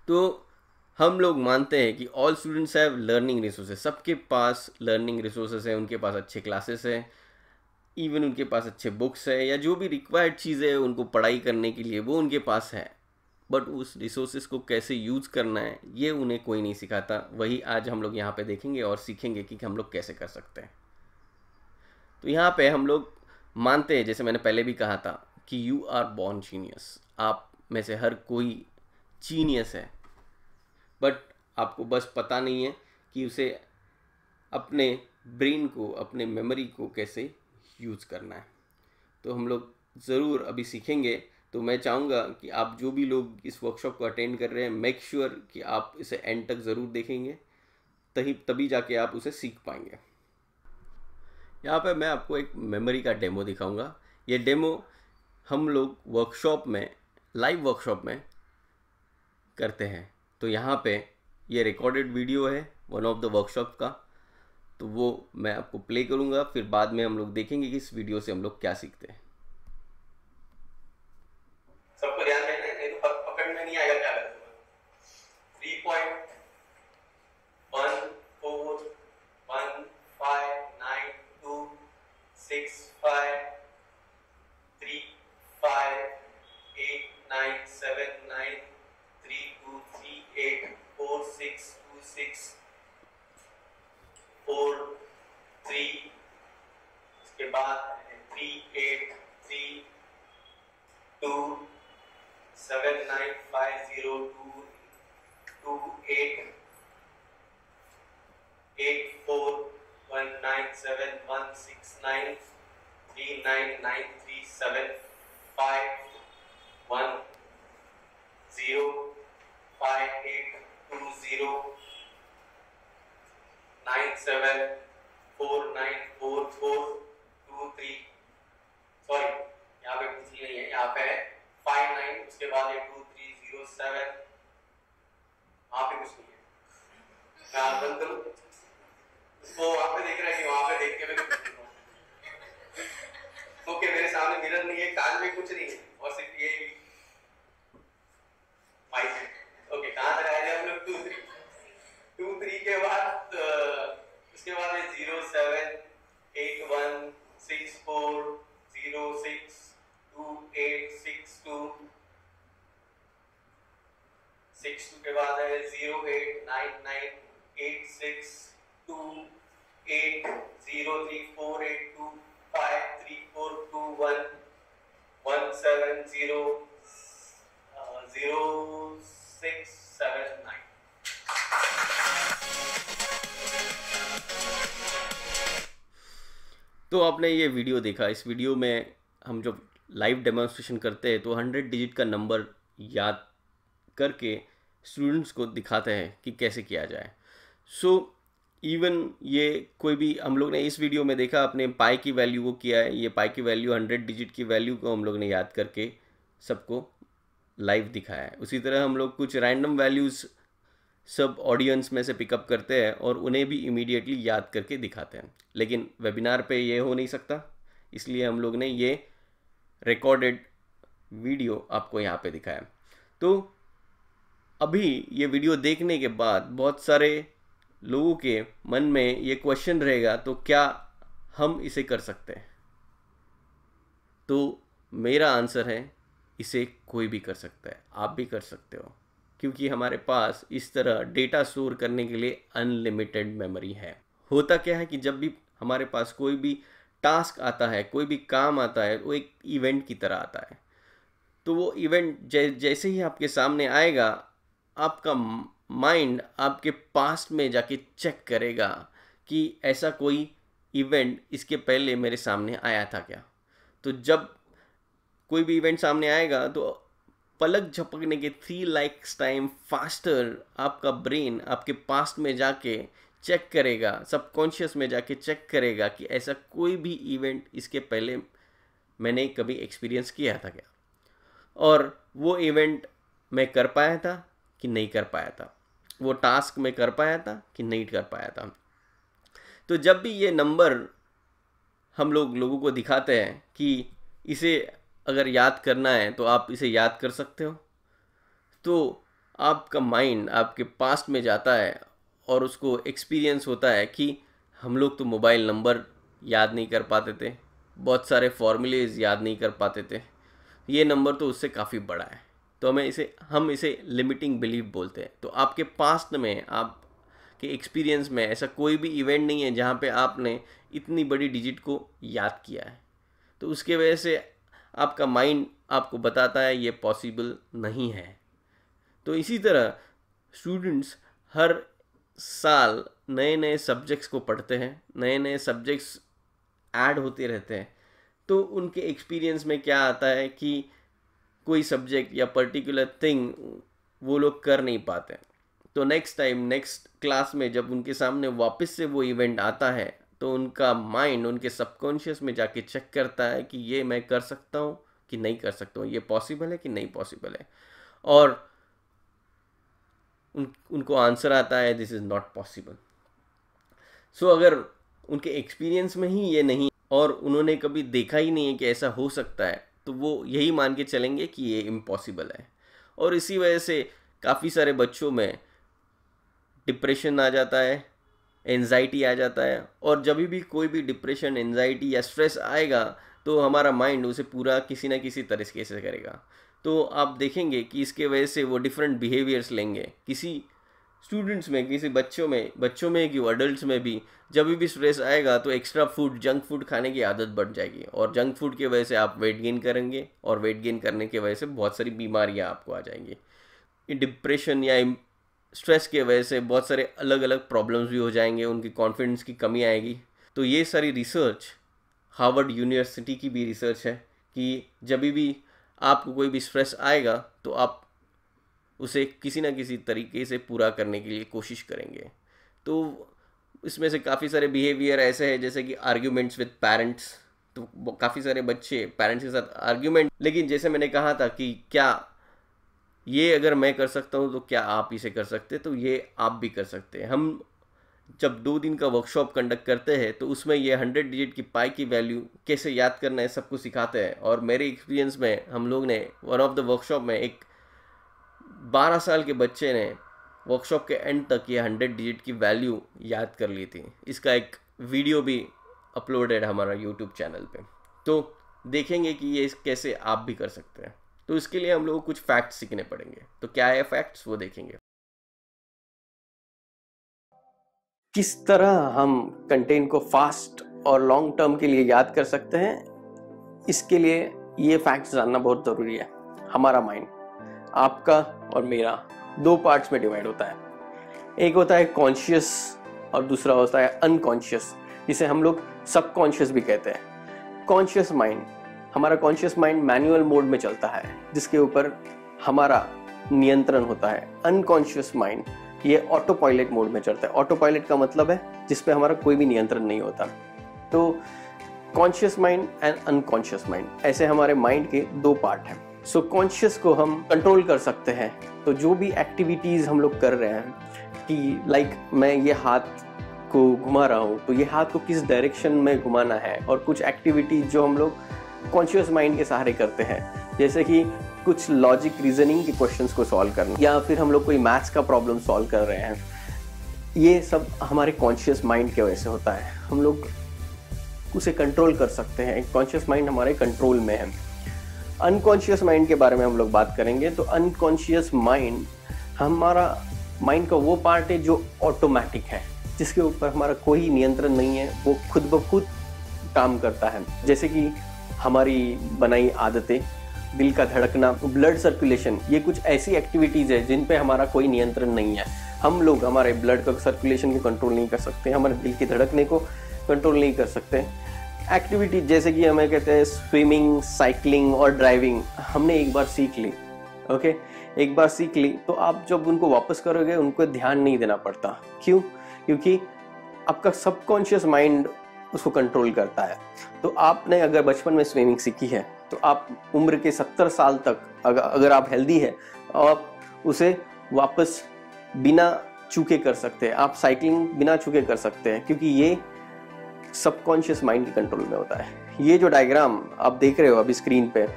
तो हम लोग मानते हैं कि all students have learning resources, सबके पास लर्निंग रिसोर्सेज है, उनके पास अच्छे क्लासेस है, इवन उनके पास अच्छे बुक्स है, या जो भी रिक्वायर्ड चीज़ें है उनको पढ़ाई करने के लिए वो उनके पास है। बट उस रिसोर्सेज को कैसे यूज़ करना है ये उन्हें कोई नहीं सिखाता। वही आज हम लोग यहाँ पे देखेंगे और सीखेंगे कि हम लोग कैसे कर सकते हैं। तो यहाँ पे हम लोग मानते हैं, जैसे मैंने पहले भी कहा था, कि यू आर बॉर्न जीनियस। आप में से हर कोई जीनियस है, बट आपको बस पता नहीं है कि उसे अपने ब्रेन को, अपने मेमोरी को कैसे यूज़ करना है। तो हम लोग ज़रूर अभी सीखेंगे। तो मैं चाहूँगा कि आप जो भी लोग इस वर्कशॉप को अटेंड कर रहे हैं, मेक श्योर कि आप इसे एंड तक ज़रूर देखेंगे, तभी जाके आप उसे सीख पाएंगे। यहाँ पे मैं आपको एक मेमोरी का डेमो दिखाऊंगा। ये डेमो हम लोग वर्कशॉप में, लाइव वर्कशॉप में करते हैं। तो यहाँ पे ये रिकॉर्डेड वीडियो है वन ऑफ द वर्कशॉप का, तो वो मैं आपको प्ले करूँगा, फिर बाद में हम लोग देखेंगे कि इस वीडियो से हम लोग क्या सीखते हैं। सबको ध्यान रखना है, नहीं तो पकड़ में नहीं आएगा क्या करूँगा। 3.5 सॉरी यहाँ पे कुछ नहीं है, यहाँ पे है 59, उसके बाद है 2307, वहाँ पे कुछ नहीं है। मैं बंद करूँ उसको, वहाँ पे देख रहा है कि वहाँ पे देख के मैं ओके, मेरे सामने मिरर नहीं है, कान में कुछ नहीं है और सिर्फ ये माइक है। ओके, कहाँ तक आए थे हम लोग? 2 3 के बाद उसके बाद है 078164062862 के बाद है 0899862348253421700679। तो आपने ये वीडियो देखा। इस वीडियो में हम जब लाइव डेमोन्स्ट्रेशन करते हैं तो 100 डिजिट का नंबर याद करके स्टूडेंट्स को दिखाते हैं कि कैसे किया जाए। सो इवन ये कोई भी, हम लोग ने इस वीडियो में देखा, अपने पाई की वैल्यू को किया है। ये पाई की वैल्यू 100 डिजिट की वैल्यू को हम लोग ने याद करके सबको लाइव दिखाया है। उसी तरह हम लोग कुछ रैंडम वैल्यूज़ सब ऑडियंस में से पिकअप करते हैं और उन्हें भी इमीडिएटली याद करके दिखाते हैं। लेकिन वेबिनार पे ये हो नहीं सकता, इसलिए हम लोग ने ये रिकॉर्डेड वीडियो आपको यहाँ पे दिखाया। तो अभी ये वीडियो देखने के बाद बहुत सारे लोगों के मन में ये क्वेश्चन रहेगा, तो क्या हम इसे कर सकते हैं? तो मेरा आंसर है, इसे कोई भी कर सकता है, आप भी कर सकते हो, क्योंकि हमारे पास इस तरह डेटा स्टोर करने के लिए अनलिमिटेड मेमोरी है। होता क्या है कि जब भी हमारे पास कोई भी टास्क आता है, कोई भी काम आता है, वो एक इवेंट की तरह आता है। तो वो इवेंट जैसे ही आपके सामने आएगा, आपका माइंड आपके पास्ट में जाके चेक करेगा कि ऐसा कोई इवेंट इसके पहले मेरे सामने आया था क्या। तो जब कोई भी इवेंट सामने आएगा तो पलक झपकने के 3 लाइक्स टाइम फास्टर आपका ब्रेन आपके पास्ट में जाके चेक करेगा, सबकॉन्शियस में जाके चेक करेगा कि ऐसा कोई भी इवेंट इसके पहले मैंने कभी एक्सपीरियंस किया था क्या, और वो इवेंट मैं कर पाया था कि नहीं कर पाया था, वो टास्क मैं कर पाया था कि नहीं कर पाया था। तो जब भी ये नंबर हम लोगों को दिखाते हैं कि इसे अगर याद करना है तो आप इसे याद कर सकते हो, तो आपका माइंड आपके पास्ट में जाता है और उसको एक्सपीरियंस होता है कि हम लोग तो मोबाइल नंबर याद नहीं कर पाते थे, बहुत सारे फॉर्मूलेज याद नहीं कर पाते थे, ये नंबर तो उससे काफ़ी बड़ा है। तो हम इसे लिमिटिंग बिलीफ बोलते हैं। तो आपके पास्ट में, आपके एक्सपीरियंस में ऐसा कोई भी इवेंट नहीं है जहाँ पे आपने इतनी बड़ी डिजिट को याद किया है। तो उसके वजह से आपका माइंड आपको बताता है ये पॉसिबल नहीं है। तो इसी तरह स्टूडेंट्स हर साल नए नए सब्जेक्ट्स को पढ़ते हैं, नए नए सब्जेक्ट्स ऐड होते रहते हैं। तो उनके एक्सपीरियंस में क्या आता है कि कोई सब्जेक्ट या पर्टिकुलर थिंग वो लोग कर नहीं पाते। तो नेक्स्ट टाइम, नेक्स्ट क्लास में जब उनके सामने वापस से वो इवेंट आता है, तो उनका माइंड उनके सबकॉन्शियस में जाके चेक करता है कि ये मैं कर सकता हूँ कि नहीं कर सकता हूँ, ये पॉसिबल है कि नहीं पॉसिबल है, और उनको आंसर आता है दिस इज़ नॉट पॉसिबल। सो अगर उनके एक्सपीरियंस में ही ये नहीं और उन्होंने कभी देखा ही नहीं है कि ऐसा हो सकता है, तो वो यही मान के चलेंगे कि ये इम्पॉसिबल है। और इसी वजह से काफ़ी सारे बच्चों में डिप्रेशन आ जाता है, एंजाइटी आ जाता है, और जब भी कोई भी डिप्रेशन, एंजाइटी या स्ट्रेस आएगा तो हमारा माइंड उसे पूरा किसी ना किसी तरीके से करेगा। तो आप देखेंगे कि इसके वजह से वो डिफरेंट बिहेवियर्स लेंगे, किसी स्टूडेंट्स में, किसी बच्चों में कि अडल्ट्स में भी। जब भी स्ट्रेस आएगा तो एक्स्ट्रा फूड, जंक फूड खाने की आदत बढ़ जाएगी, और जंक फूड की वजह से आप वेट गेन करेंगे, और वेट गेन करने की वजह से बहुत सारी बीमारियां आपको आ जाएंगी। डिप्रेशन या स्ट्रेस के वजह से बहुत सारे अलग अलग प्रॉब्लम्स भी हो जाएंगे, उनकी कॉन्फिडेंस की कमी आएगी। तो ये सारी रिसर्च हार्वर्ड यूनिवर्सिटी की भी रिसर्च है कि जब भी आपको कोई भी स्ट्रेस आएगा तो आप उसे किसी ना किसी तरीके से पूरा करने के लिए कोशिश करेंगे। तो इसमें से काफ़ी सारे बिहेवियर ऐसे हैं जैसे कि आर्ग्यूमेंट्स विद पेरेंट्स, तो काफ़ी सारे बच्चे पेरेंट्स के साथ आर्ग्यूमेंट, लेकिन जैसे मैंने कहा था कि क्या ये अगर मैं कर सकता हूँ तो क्या आप इसे कर सकते हैं, तो ये आप भी कर सकते हैं। हम जब 2 दिन का वर्कशॉप कंडक्ट करते हैं तो उसमें ये 100 डिजिट की पाई की वैल्यू कैसे याद करना है सब कुछ सिखाते हैं। और मेरे एक्सपीरियंस में हम लोग ने वन ऑफ द वर्कशॉप में एक 12 साल के बच्चे ने वर्कशॉप के एंड तक ये 100 डिजिट की वैल्यू याद कर ली थी। इसका एक वीडियो भी अपलोडेड है हमारा यूट्यूब चैनल पे, तो देखेंगे कि ये कैसे आप भी कर सकते हैं। तो इसके लिए हम लोग को कुछ फैक्ट्स सीखने पड़ेंगे। तो क्या है फैक्ट्स, वो देखेंगे। किस तरह हम कंटेंट को फास्ट और लॉन्ग टर्म के लिए याद कर सकते हैं, इसके लिए ये फैक्ट्स जानना बहुत ज़रूरी है। हमारा माइंड, आपका और मेरा, 2 पार्ट्स में डिवाइड होता है। एक होता है कॉन्शियस और दूसरा होता है अनकॉन्शियस, जिसे हम लोग सबकॉन्शियस भी कहते हैं। कॉन्शियस माइंड, हमारा कॉन्शियस माइंड मैनुअल मोड में चलता है जिसके ऊपर हमारा नियंत्रण होता है। अनकॉन्शियस माइंड ये ऑटो पायलट मोड में चलता है। ऑटो पायलट का मतलब है जिस पे हमारा कोई भी नियंत्रण नहीं होता। तो conscious mind and unconscious mind, ऐसे हमारे माइंड के 2 पार्ट हैं। सो कॉन्शियस को हम कंट्रोल कर सकते हैं। तो जो भी एक्टिविटीज़ हम लोग कर रहे हैं कि लाइक मैं ये हाथ को घुमा रहा हूँ तो ये हाथ को किस डायरेक्शन में घुमाना है, और कुछ एक्टिविटीज जो हम लोग कॉन्शियस माइंड के सहारे करते हैं, जैसे कि कुछ लॉजिक रीजनिंग के क्वेश्चंस को सॉल्व करना, या फिर हम लोग कोई मैथ्स का प्रॉब्लम सॉल्व कर रहे हैं, ये सब हमारे कॉन्शियस माइंड के वजह से होता है। हम लोग उसे कंट्रोल कर सकते हैं। कॉन्शियस माइंड हमारे कंट्रोल में है। अनकॉन्शियस माइंड के बारे में हम लोग बात करेंगे। तो अनकॉन्शियस माइंड हमारा माइंड का वो पार्ट है जो ऑटोमेटिक है, जिसके ऊपर हमारा कोई नियंत्रण नहीं है, वो खुद ब खुद काम करता है। जैसे कि हमारी बनाई आदतें, दिल का धड़कना, ब्लड सर्कुलेशन, ये कुछ ऐसी एक्टिविटीज़ है जिन पे हमारा कोई नियंत्रण नहीं है। हम लोग हमारे ब्लड का सर्कुलेशन को कंट्रोल नहीं कर सकते, हमारे दिल के धड़कने को कंट्रोल नहीं कर सकते। एक्टिविटी जैसे कि हमें कहते हैं स्विमिंग, साइकिलिंग और ड्राइविंग, हमने एक बार सीख ली, ओके, एक बार सीख ली तो आप जब उनको वापस करोगे उनको ध्यान नहीं देना पड़ता। क्यों? क्योंकि आपका सबकॉन्शियस माइंड उसको कंट्रोल करता है। तो आपने अगर बचपन में स्विमिंग सीखी है तो आप उम्र के 70 साल तक अगर आप हेल्दी है आप उसे वापस बिना चूके कर सकते हैं। आप साइकिलिंग बिना चूके कर सकते हैं, क्योंकि ये सबकॉन्शियस माइंड के कंट्रोल में होता है। ये जो डायग्राम आप देख रहे हो अभी स्क्रीन पे,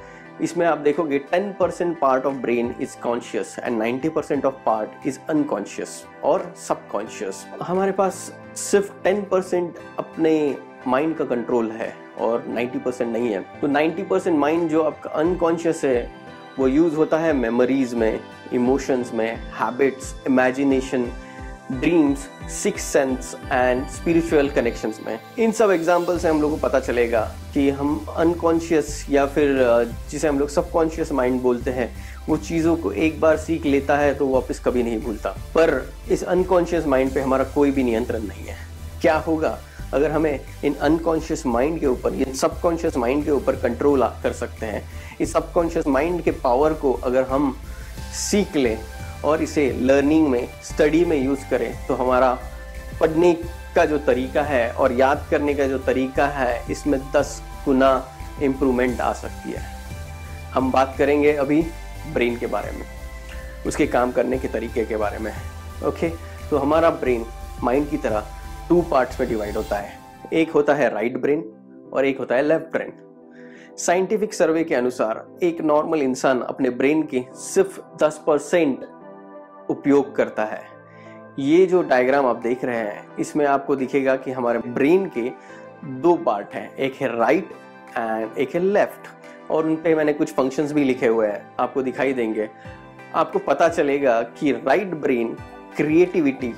इसमें आप देखोगे 10% part of brain is conscious and 90% of part is unconscious और सबकॉन्शियस। हमारे पास सिर्फ 10% अपने माइंड का कंट्रोल है और 90% नहीं है। तो 90% माइंड जो आपका अनकॉन्शियस है वो यूज होता है मेमोरीज में, इमोशंस में, habits, imagination, dreams, six sense and spiritual connections में। इन सब एग्जाम्पल से हम लोग को पता चलेगा कि हम अनकॉन्शियस या फिर जिसे हम लोग सबकॉन्शियस माइंड बोलते हैं, वो चीज़ों को एक बार सीख लेता है तो वापस कभी नहीं भूलता। पर इस अनकॉन्शियस माइंड पे हमारा कोई भी नियंत्रण नहीं है। क्या होगा अगर हमें इन अनकॉन्शियस माइंड के ऊपर, इन सबकॉन्शियस माइंड के ऊपर कंट्रोल कर सकते हैं। इस सबकॉन्शियस माइंड के पावर को अगर हम सीख लें और इसे लर्निंग में, स्टडी में यूज़ करें, तो हमारा पढ़ने का जो तरीका है और याद करने का जो तरीका है, इसमें 10 गुना इम्प्रूवमेंट आ सकती है। हम बात करेंगे अभी ब्रेन के बारे में, उसके काम करने के तरीके के बारे में। ओके, तो हमारा ब्रेन माइंड की तरह 2 पार्ट्स में डिवाइड होता है। एक होता है राइट ब्रेन और एक होता है लेफ्ट ब्रेन। साइंटिफिक सर्वे के अनुसार एक नॉर्मल इंसान अपने ब्रेन के सिर्फ 10% उपयोग करता है। ये जो डायग्राम आप देख रहे हैं, इसमें आपको दिखेगा कि हमारे ब्रेन के 2 पार्ट हैं, एक है राइट एंड एक है लेफ्ट, और उन पे मैंने कुछ फंक्शंस भी लिखे हुए हैं, आपको दिखाई देंगे। आपको पता चलेगा कि right brain creativity,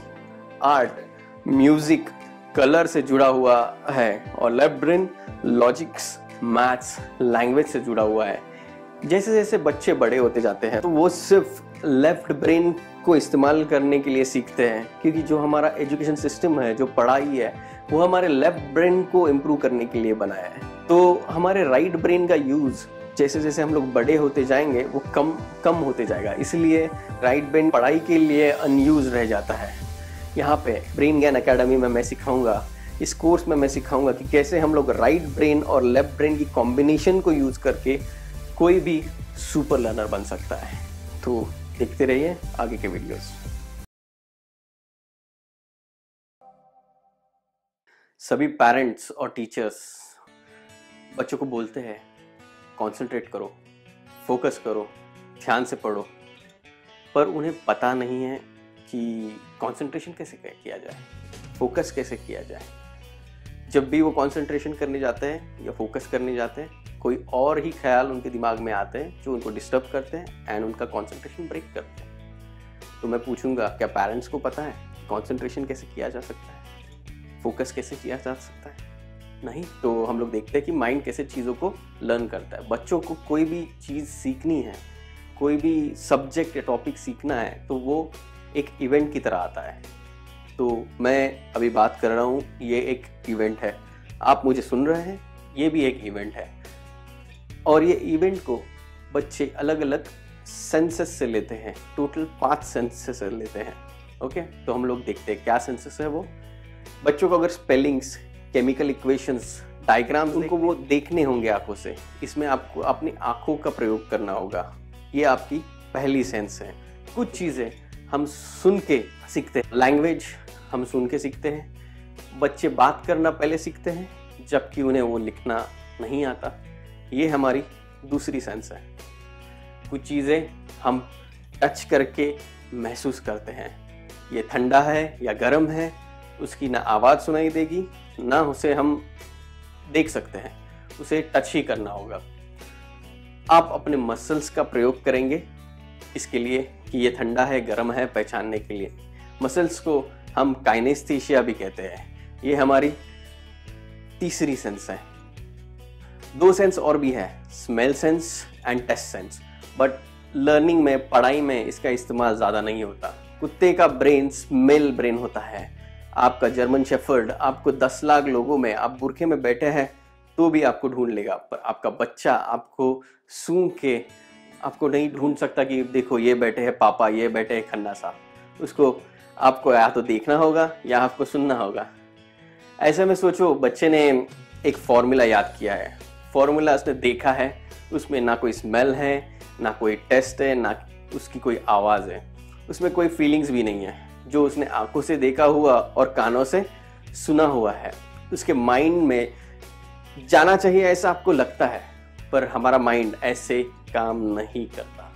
art, music, colour से जुड़ा हुआ है और left brain logics, maths, language से जुड़ा हुआ है। जैसे जैसे बच्चे बड़े होते जाते हैं तो वो सिर्फ लेफ्ट ब्रेन को इस्तेमाल करने के लिए सीखते हैं, क्योंकि जो हमारा एजुकेशन सिस्टम है, जो पढ़ाई है, वो हमारे लेफ्ट ब्रेन को इम्प्रूव करने के लिए बनाया है। तो हमारे राइट ब्रेन का यूज़ जैसे जैसे हम लोग बड़े होते जाएंगे वो कम होते जाएगा, इसलिए राइट ब्रेन पढ़ाई के लिए अनयूज रह जाता है। यहाँ पे ब्रेन ज्ञान अकेडमी में मैं सिखाऊंगा, इस कोर्स में मैं सिखाऊंगा कि कैसे हम लोग राइट ब्रेन और लेफ्ट ब्रेन की कॉम्बिनेशन को यूज़ करके कोई भी सुपर लर्नर बन सकता है। तो देखते रहिए आगे के वीडियोस। सभी पेरेंट्स और टीचर्स बच्चों को बोलते हैं कंसंट्रेट करो, फोकस करो, ध्यान से पढ़ो, पर उन्हें पता नहीं है कि कंसंट्रेशन कैसे किया जाए, फोकस कैसे किया जाए। जब भी वो कंसंट्रेशन करने जाते हैं या फोकस करने जाते हैं, कोई और ही ख्याल उनके दिमाग में आते हैं जो उनको डिस्टर्ब करते हैं एंड उनका कंसंट्रेशन ब्रेक करते हैं। तो मैं पूछूंगा, क्या पेरेंट्स को पता है कंसंट्रेशन कैसे किया जा सकता है, फोकस कैसे किया जा सकता है? नहीं। तो हम लोग देखते हैं कि माइंड कैसे चीज़ों को लर्न करता है। बच्चों को कोई भी चीज़ सीखनी है, कोई भी सब्जेक्ट या टॉपिक सीखना है, तो वो एक इवेंट की तरह आता है। तो मैं अभी बात कर रहा हूँ, ये एक इवेंट है, आप मुझे सुन रहे हैं, ये भी एक इवेंट है। और ये इवेंट को बच्चे अलग अलग सेंसेस से लेते हैं, टोटल 5 सेंसेस से लेते हैं। ओके, तो हम लोग देखते हैं क्या सेंसेस है वो। बच्चों को अगर स्पेलिंग्स, केमिकल इक्वेशंस, डायग्राम्स उनको वो देखने होंगे आंखों से। इसमें आपको अपनी आंखों का प्रयोग करना होगा, ये आपकी पहली सेंस है। कुछ चीज़ें हम सुन के सीखते हैं, लैंग्वेज हम सुन के सीखते हैं। बच्चे बात करना पहले सीखते हैं, जबकि उन्हें वो लिखना नहीं आता, ये हमारी दूसरी सेंस है। कुछ चीज़ें हम टच करके महसूस करते हैं, ये ठंडा है या गर्म है, उसकी ना आवाज़ सुनाई देगी, ना उसे हम देख सकते हैं, उसे टच ही करना होगा। आप अपने मसल्स का प्रयोग करेंगे इसके लिए कि ये ठंडा है, गर्म है, पहचानने के लिए। मसल्स को हम काइनेस्थेशिया भी कहते हैं। ये हमारी तीसरी सेंस है। 2 सेंस और भी है, smell sense and taste sense, but learning में, पढ़ाई में इसका इस्तेमाल ज़्यादा नहीं होता। कुत्ते का ब्रेन स्मेल ब्रेन होता है। आपका जर्मन शेफर्ड आपको 10 लाख लोगों में, आप बुरखे में बैठे हैं तो भी आपको ढूंढ लेगा, पर आपका बच्चा आपको सूंघ के आपको नहीं ढूंढ सकता कि देखो ये बैठे हैं पापा, ये बैठे हैं खन्ना साहब। उसको आपको या तो देखना होगा या आपको सुनना होगा। ऐसे में सोचो, बच्चे ने एक फॉर्मूला याद किया है, फॉर्मूला उसने देखा है, उसमें ना कोई स्मेल है, ना कोई टेस्ट है, ना उसकी कोई आवाज़ है, उसमें कोई फीलिंग्स भी नहीं है। जो उसने आंखों से देखा हुआ और कानों से सुना हुआ है, उसके माइंड में जाना चाहिए ऐसा आपको लगता है, पर हमारा माइंड ऐसे काम नहीं करता।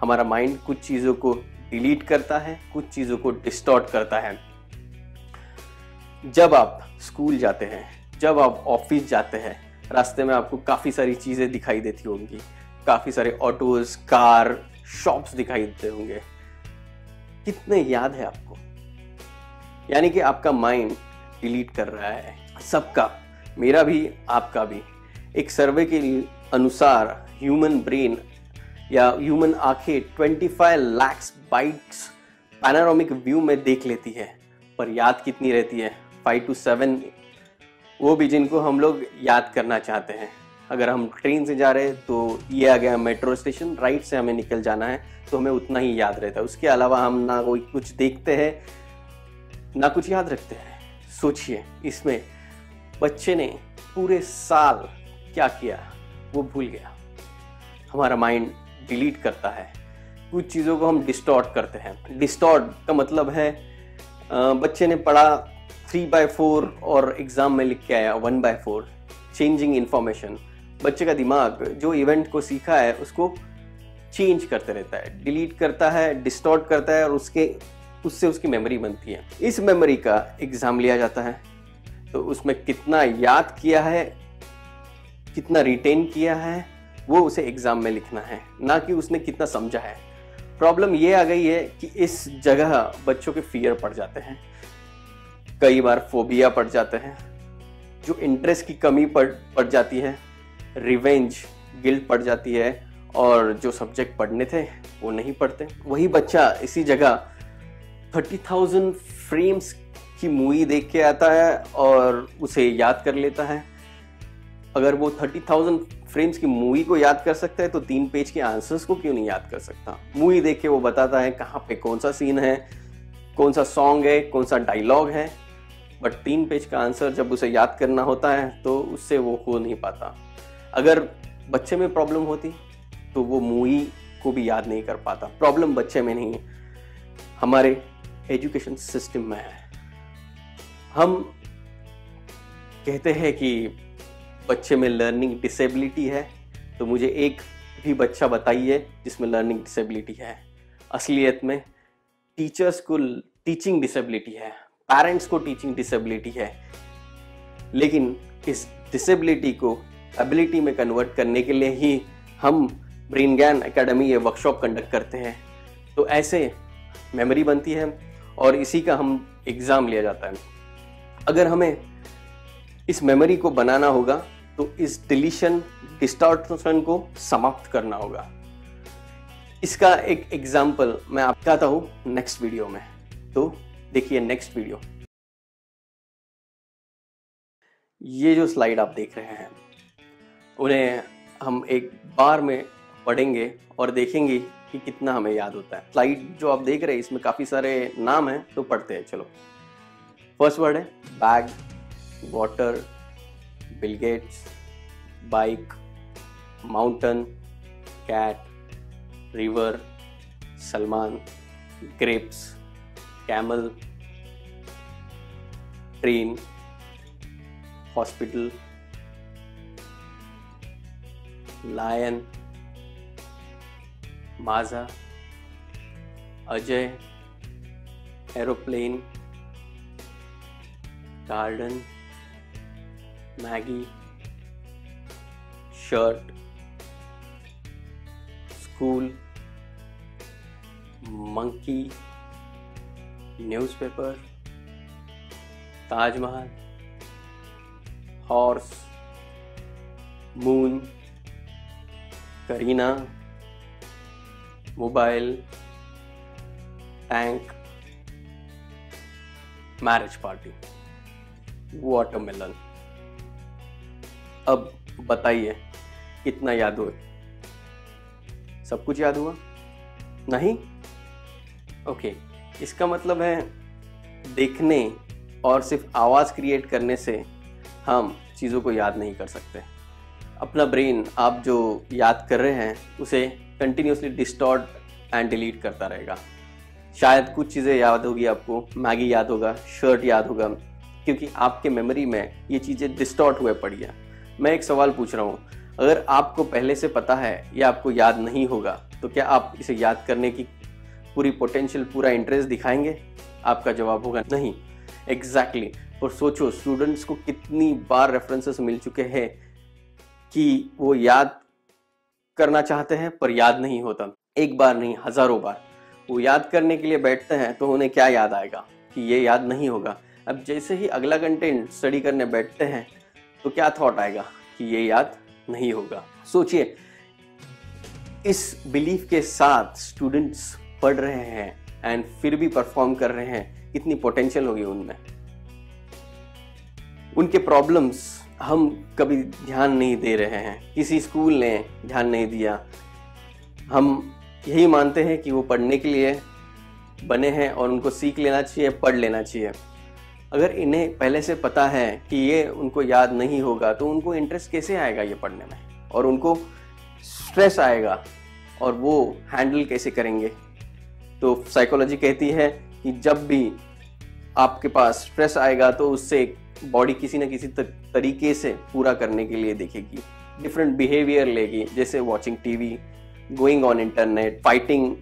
हमारा माइंड कुछ चीज़ों को डिलीट करता है, कुछ चीज़ों को डिस्टॉर्ट करता है। जब आप स्कूल जाते हैं, जब आप ऑफिस जाते हैं, रास्ते में आपको काफ़ी सारी चीज़ें दिखाई देती होंगी, काफ़ी सारे ऑटोज, कार, शॉप्स दिखाई देते होंगे। कितने याद है आपको? यानी कि आपका माइंड डिलीट कर रहा है सबका, मेरा भी, आपका भी। एक सर्वे के अनुसार ह्यूमन ब्रेन या ह्यूमन आंखें 25 लाख बाइट्स पैनोरामिक व्यू में देख लेती है, पर याद कितनी रहती है? 5 to 7, वो भी जिनको हम लोग याद करना चाहते हैं। अगर हम ट्रेन से जा रहे हैं तो ये आ गया मेट्रो स्टेशन, राइट से हमें निकल जाना है, तो हमें उतना ही याद रहता है। उसके अलावा हम ना कोई कुछ देखते हैं, ना कुछ याद रखते हैं। सोचिए, इसमें बच्चे ने पूरे साल क्या किया वो भूल गया। हमारा माइंड डिलीट करता है, कुछ चीज़ों को हम डिस्टॉर्ट करते हैं। डिस्टॉर्ट का मतलब है बच्चे ने पढ़ा 3/4 और एग्ज़ाम में लिख के आया 1/4, चेंजिंग इन्फॉर्मेशन। बच्चे का दिमाग जो इवेंट को सीखा है उसको चेंज करते रहता है, डिलीट करता है, डिस्टॉर्ट करता है, और उससे उसकी मेमोरी बनती है। इस मेमोरी का एग्ज़ाम लिया जाता है, तो उसमें कितना याद किया है, कितना रिटेन किया है, वो उसे एग्ज़ाम में लिखना है, ना कि उसने कितना समझा है। प्रॉब्लम ये आ गई है कि इस जगह बच्चों के फियर पड़ जाते हैं, कई बार फोबिया पड़ जाते हैं, जो इंटरेस्ट की कमी पड़ जाती है, रिवेंज, गिल्ट पड़ जाती है, और जो सब्जेक्ट पढ़ने थे वो नहीं पढ़ते। वही बच्चा इसी जगह 30,000 फ्रेम्स की मूवी देख के आता है और उसे याद कर लेता है। अगर वो 30,000 फ्रेम्स की मूवी को याद कर सकता है तो 3 पेज के आंसर्स को क्यों नहीं याद कर सकता? मूवी देख के वो बताता है कहाँ पे कौन सा सीन है, कौन सा सॉन्ग है, कौन सा डायलॉग है, बट 3 पेज का आंसर जब उसे याद करना होता है तो उससे वो हो नहीं पाता। अगर बच्चे में प्रॉब्लम होती तो वो मूवी को भी याद नहीं कर पाता। प्रॉब्लम बच्चे में नहीं है, हमारे एजुकेशन सिस्टम में है। हम कहते हैं कि बच्चे में लर्निंग डिसेबिलिटी है, तो मुझे एक भी बच्चा बताइए जिसमें लर्निंग डिसेबिलिटी है। असलियत में टीचर्स को टीचिंग डिसेबिलिटी है, पेरेंट्स को टीचिंग डिसेबिलिटी है, लेकिन इस डिसेबिलिटी को एबिलिटी में कन्वर्ट करने के लिए ही हम ब्रेन ज्ञान एकेडमी ये वर्कशॉप कंडक्ट करते हैं। तो ऐसे मेमोरी बनती है और इसी का हम एग्ज़ाम लिया जाता है। अगर हमें इस मेमोरी को बनाना होगा तो इस डिलीशन डिस्टॉर्शन को समाप्त करना होगा। इसका एक एग्जाम्पल मैं आपको बताता हूँ नेक्स्ट वीडियो में, तो देखिए नेक्स्ट वीडियो। ये जो स्लाइड आप देख रहे हैं उन्हें हम एक बार में पढ़ेंगे और देखेंगे कि कितना हमें याद होता है। स्लाइड जो आप देख रहे हैं इसमें काफ़ी सारे नाम हैं, तो पढ़ते हैं चलो। फर्स्ट वर्ड है bag, water, Bill Gates, bike, mountain, cat, river, Salman, grapes, camel, train, hospital, lion, Maaza, Ajay, aeroplane, garden, Maggi, shirt, school, monkey, newspaper, Taj Mahal, horse, moon, Kareena, mobile, tank, marriage party, watermelon. अब बताइए कितना याद हुआ? सब कुछ याद हुआ? नहीं? ओके, इसका मतलब है देखने और सिर्फ आवाज़ क्रिएट करने से हम चीज़ों को याद नहीं कर सकते। अपना ब्रेन आप जो याद कर रहे हैं उसे कंटिन्यूसली डिस्टॉर्ट एंड डिलीट करता रहेगा। शायद कुछ चीज़ें याद होगी आपको, मैगी याद होगा, शर्ट याद होगा, क्योंकि आपके मेमोरी में ये चीज़ें डिस्टॉर्ट हुए पड़ी है। मैं एक सवाल पूछ रहा हूँ, अगर आपको पहले से पता है या आपको याद नहीं होगा तो क्या आप इसे याद करने की पूरी पोटेंशियल, पूरा इंटरेस्ट दिखाएंगे? आपका जवाब होगा नहीं। एग्जैक्टली। और सोचो स्टूडेंट्स को कितनी बार रेफरेंसेस मिल चुके हैं कि वो याद करना चाहते हैं पर याद नहीं होता। एक बार नहीं, हजारों बार वो याद करने के लिए बैठते हैं तो उन्हें क्या याद आएगा कि ये याद नहीं होगा। अब जैसे ही अगला कंटेंट स्टडी करने बैठते हैं तो क्या थॉट आएगा कि ये याद नहीं होगा। सोचिए, इस बिलीफ के साथ स्टूडेंट्स पढ़ रहे हैं एंड फिर भी परफॉर्म कर रहे हैं, कितनी पोटेंशियल होगी उनमें। उनके प्रॉब्लम्स हम कभी ध्यान नहीं दे रहे हैं, किसी स्कूल ने ध्यान नहीं दिया। हम यही मानते हैं कि वो पढ़ने के लिए बने हैं और उनको सीख लेना चाहिए, पढ़ लेना चाहिए। अगर इन्हें पहले से पता है कि ये उनको याद नहीं होगा तो उनको इंटरेस्ट कैसे आएगा ये पढ़ने में, और उनको स्ट्रेस आएगा और वो हैंडल कैसे करेंगे। तो साइकोलॉजी कहती है कि जब भी आपके पास स्ट्रेस आएगा तो उससे बॉडी किसी न किसी तरीके से पूरा करने के लिए देखेगी, डिफरेंट बिहेवियर लेगी, जैसे watching TV, going on internet, fighting,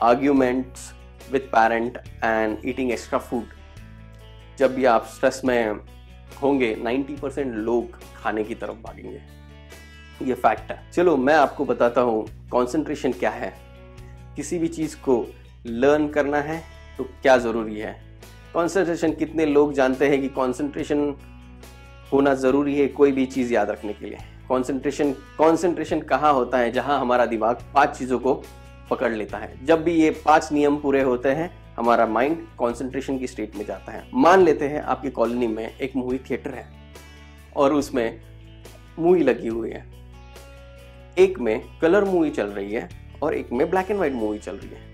arguments with parent and eating extra food. जब भी आप स्ट्रेस में होंगे 90% लोग खाने की तरफ भागेंगे, ये फैक्ट है। चलो मैं आपको बताता हूँ कंसंट्रेशन क्या है। किसी भी चीज़ को लर्न करना है तो क्या ज़रूरी है। कंसंट्रेशन, कितने लोग जानते हैं कि कंसंट्रेशन होना ज़रूरी है कोई भी चीज़ याद रखने के लिए? कंसंट्रेशन कहाँ होता है? जहां हमारा दिमाग 5 चीजों को पकड़ लेता है। जब भी ये 5 नियम पूरे होते हैं, हमारा माइंड कंसंट्रेशन की स्टेट में जाता है। मान लेते हैं आपकी कॉलोनी में एक मूवी थिएटर है और उसमें मूवी लगी हुई है। एक में कलर मूवी चल रही है और एक में ब्लैक एंड व्हाइट मूवी चल रही है।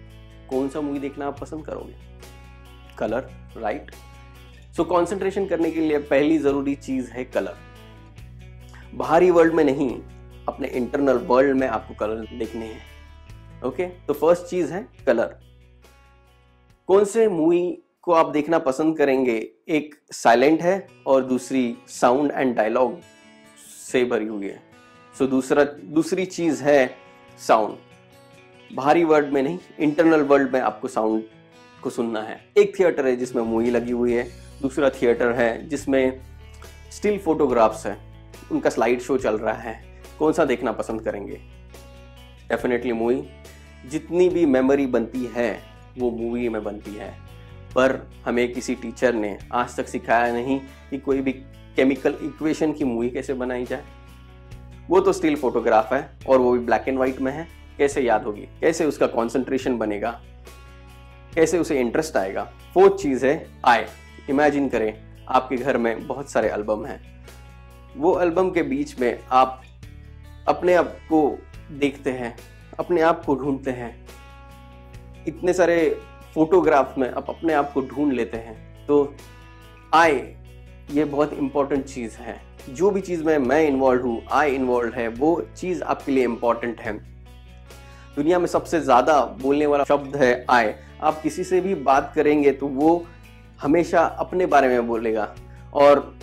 कौन सा मूवी देखना आप पसंद करोगे? Colour, right? सो कंसंट्रेशन करने के लिए पहली जरूरी चीज है कलर। बाहरी वर्ल्ड में नहीं, अपने इंटरनल वर्ल्ड में आपको कलर देखने हैं। ओके, तो फर्स्ट चीज है कलर। कौन से मूवी को आप देखना पसंद करेंगे? एक साइलेंट है और दूसरी साउंड एंड डायलॉग से भरी हुई है। सो दूसरी चीज है साउंड। बाहरी वर्ल्ड में नहीं, इंटरनल वर्ल्ड में आपको साउंड को सुनना है। एक थिएटर है जिसमें मूवी लगी हुई है, दूसरा थिएटर है जिसमें स्टिल फोटोग्राफ्स है, उनका स्लाइड शो चल रहा है। कौन सा देखना पसंद करेंगे? Definitely movie. जितनी भी मेमोरी बनती है वो मूवी में बनती है, पर हमें किसी टीचर ने आज तक सिखाया नहीं कि कोई भी केमिकल इक्वेशन की मूवी कैसे बनाई जाए। वो तो स्टिल फोटोग्राफ है और वो भी ब्लैक एंड व्हाइट में है। कैसे याद होगी? कैसे उसका कंसंट्रेशन बनेगा? कैसे उसे इंटरेस्ट आएगा? फोर्थ चीज है आई। इमेजिन करें आपके घर में बहुत सारे एल्बम हैं। वो एल्बम के बीच में आप अपने आप को देखते हैं, अपने आप को ढूंढते हैं। इतने सारे फोटोग्राफ में आप अपने आप को ढूंढ लेते हैं। तो आई, ये बहुत इंपॉर्टेंट चीज है। जो भी चीज में मैं इन्वॉल्व हूँ, आई इन्वॉल्व है, वो चीज आपके लिए इंपॉर्टेंट है। दुनिया में सबसे ज्यादा बोलने वाला शब्द है आई। आप किसी से भी बात करेंगे तो वो हमेशा अपने बारे में बोलेगा, और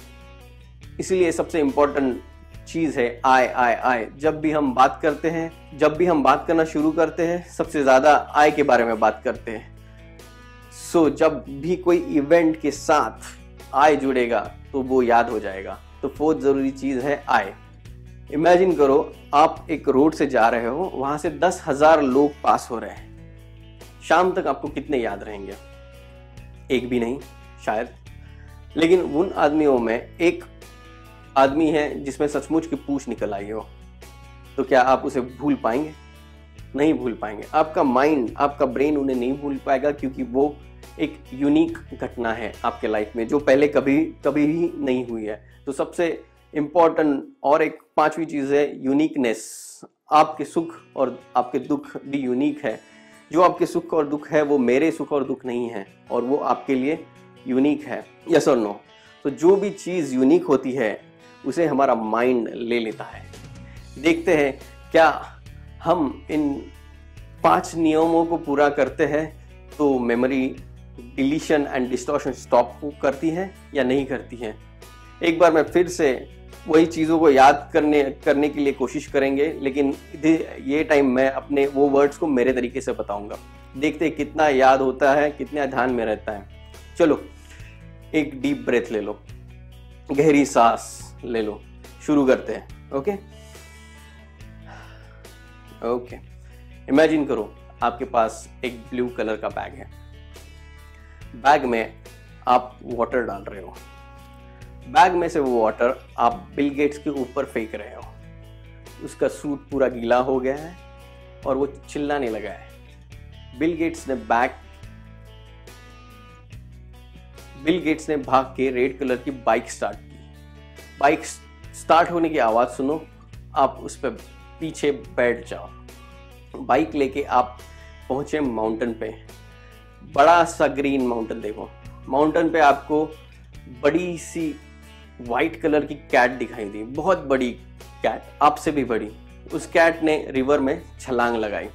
इसीलिए सबसे इंपॉर्टेंट चीज है आई आई आई। जब भी हम बात करते हैं, जब भी हम बात करना शुरू करते हैं, सबसे ज्यादा आई के बारे में बात करते हैं। सो जब भी कोई इवेंट के साथ आई जुड़ेगा तो वो याद हो जाएगा। तो फोर्थ जरूरी चीज है आई। इमेजिन करो आप एक रोड से जा रहे हो, वहां से 10,000 लोग पास हो रहे हैं। शाम तक आपको कितने याद रहेंगे? एक भी नहीं शायद। लेकिन उन आदमियों में एक आदमी है जिसमें सचमुच की पूंछ निकल आई हो, तो क्या आप उसे भूल पाएंगे? नहीं भूल पाएंगे। आपका माइंड, आपका ब्रेन उन्हें नहीं भूल पाएगा, क्योंकि वो एक यूनिक घटना है आपके लाइफ में जो पहले कभी ही नहीं हुई है। तो सबसे इम्पॉर्टेंट और एक 5वीं चीज है यूनिकनेस। आपके सुख और आपके दुख भी यूनिक है। जो आपके सुख और दुख है वो मेरे सुख और दुख नहीं है, और वो आपके लिए यूनिक है। यस और नो? तो जो भी चीज यूनिक होती है उसे हमारा माइंड ले लेता है। देखते हैं क्या हम इन 5 नियमों को पूरा करते हैं तो memory deletion and distortion stop करती है या नहीं करती है। एक बार मैं फिर से वही चीज़ों को याद करने के लिए कोशिश करेंगे, लेकिन ये टाइम मैं अपने वो वर्ड्स को मेरे तरीके से बताऊंगा। देखते हैं कितना याद होता है, कितना ध्यान में रहता है। चलो एक डीप ब्रेथ ले लो, गहरी सांस ले लो, शुरू करते हैं। ओके, इमेजिन करो आपके पास एक ब्लू कलर का बैग है। बैग में आप वाटर डाल रहे हो। बैग में से वो वाटर आप बिल गेट्स के ऊपर फेंक रहे हो। उसका सूट पूरा गीला हो गया है और वो चिल्लाने लगा है। बिल गेट्स ने भाग के रेड कलर की बाइक स्टार्ट की। बाइक स्टार्ट होने की आवाज सुनो, आप उस पर पीछे बैठ जाओ। बाइक लेके आप पहुंचे माउंटेन पे। बड़ा सा ग्रीन माउंटेन देखो। माउंटेन पे आपको बड़ी सी वाइट कलर की कैट दिखाई दी, बहुत बड़ी कैट, आपसे भी बड़ी। उस कैट ने रिवर में छलांग लगाई,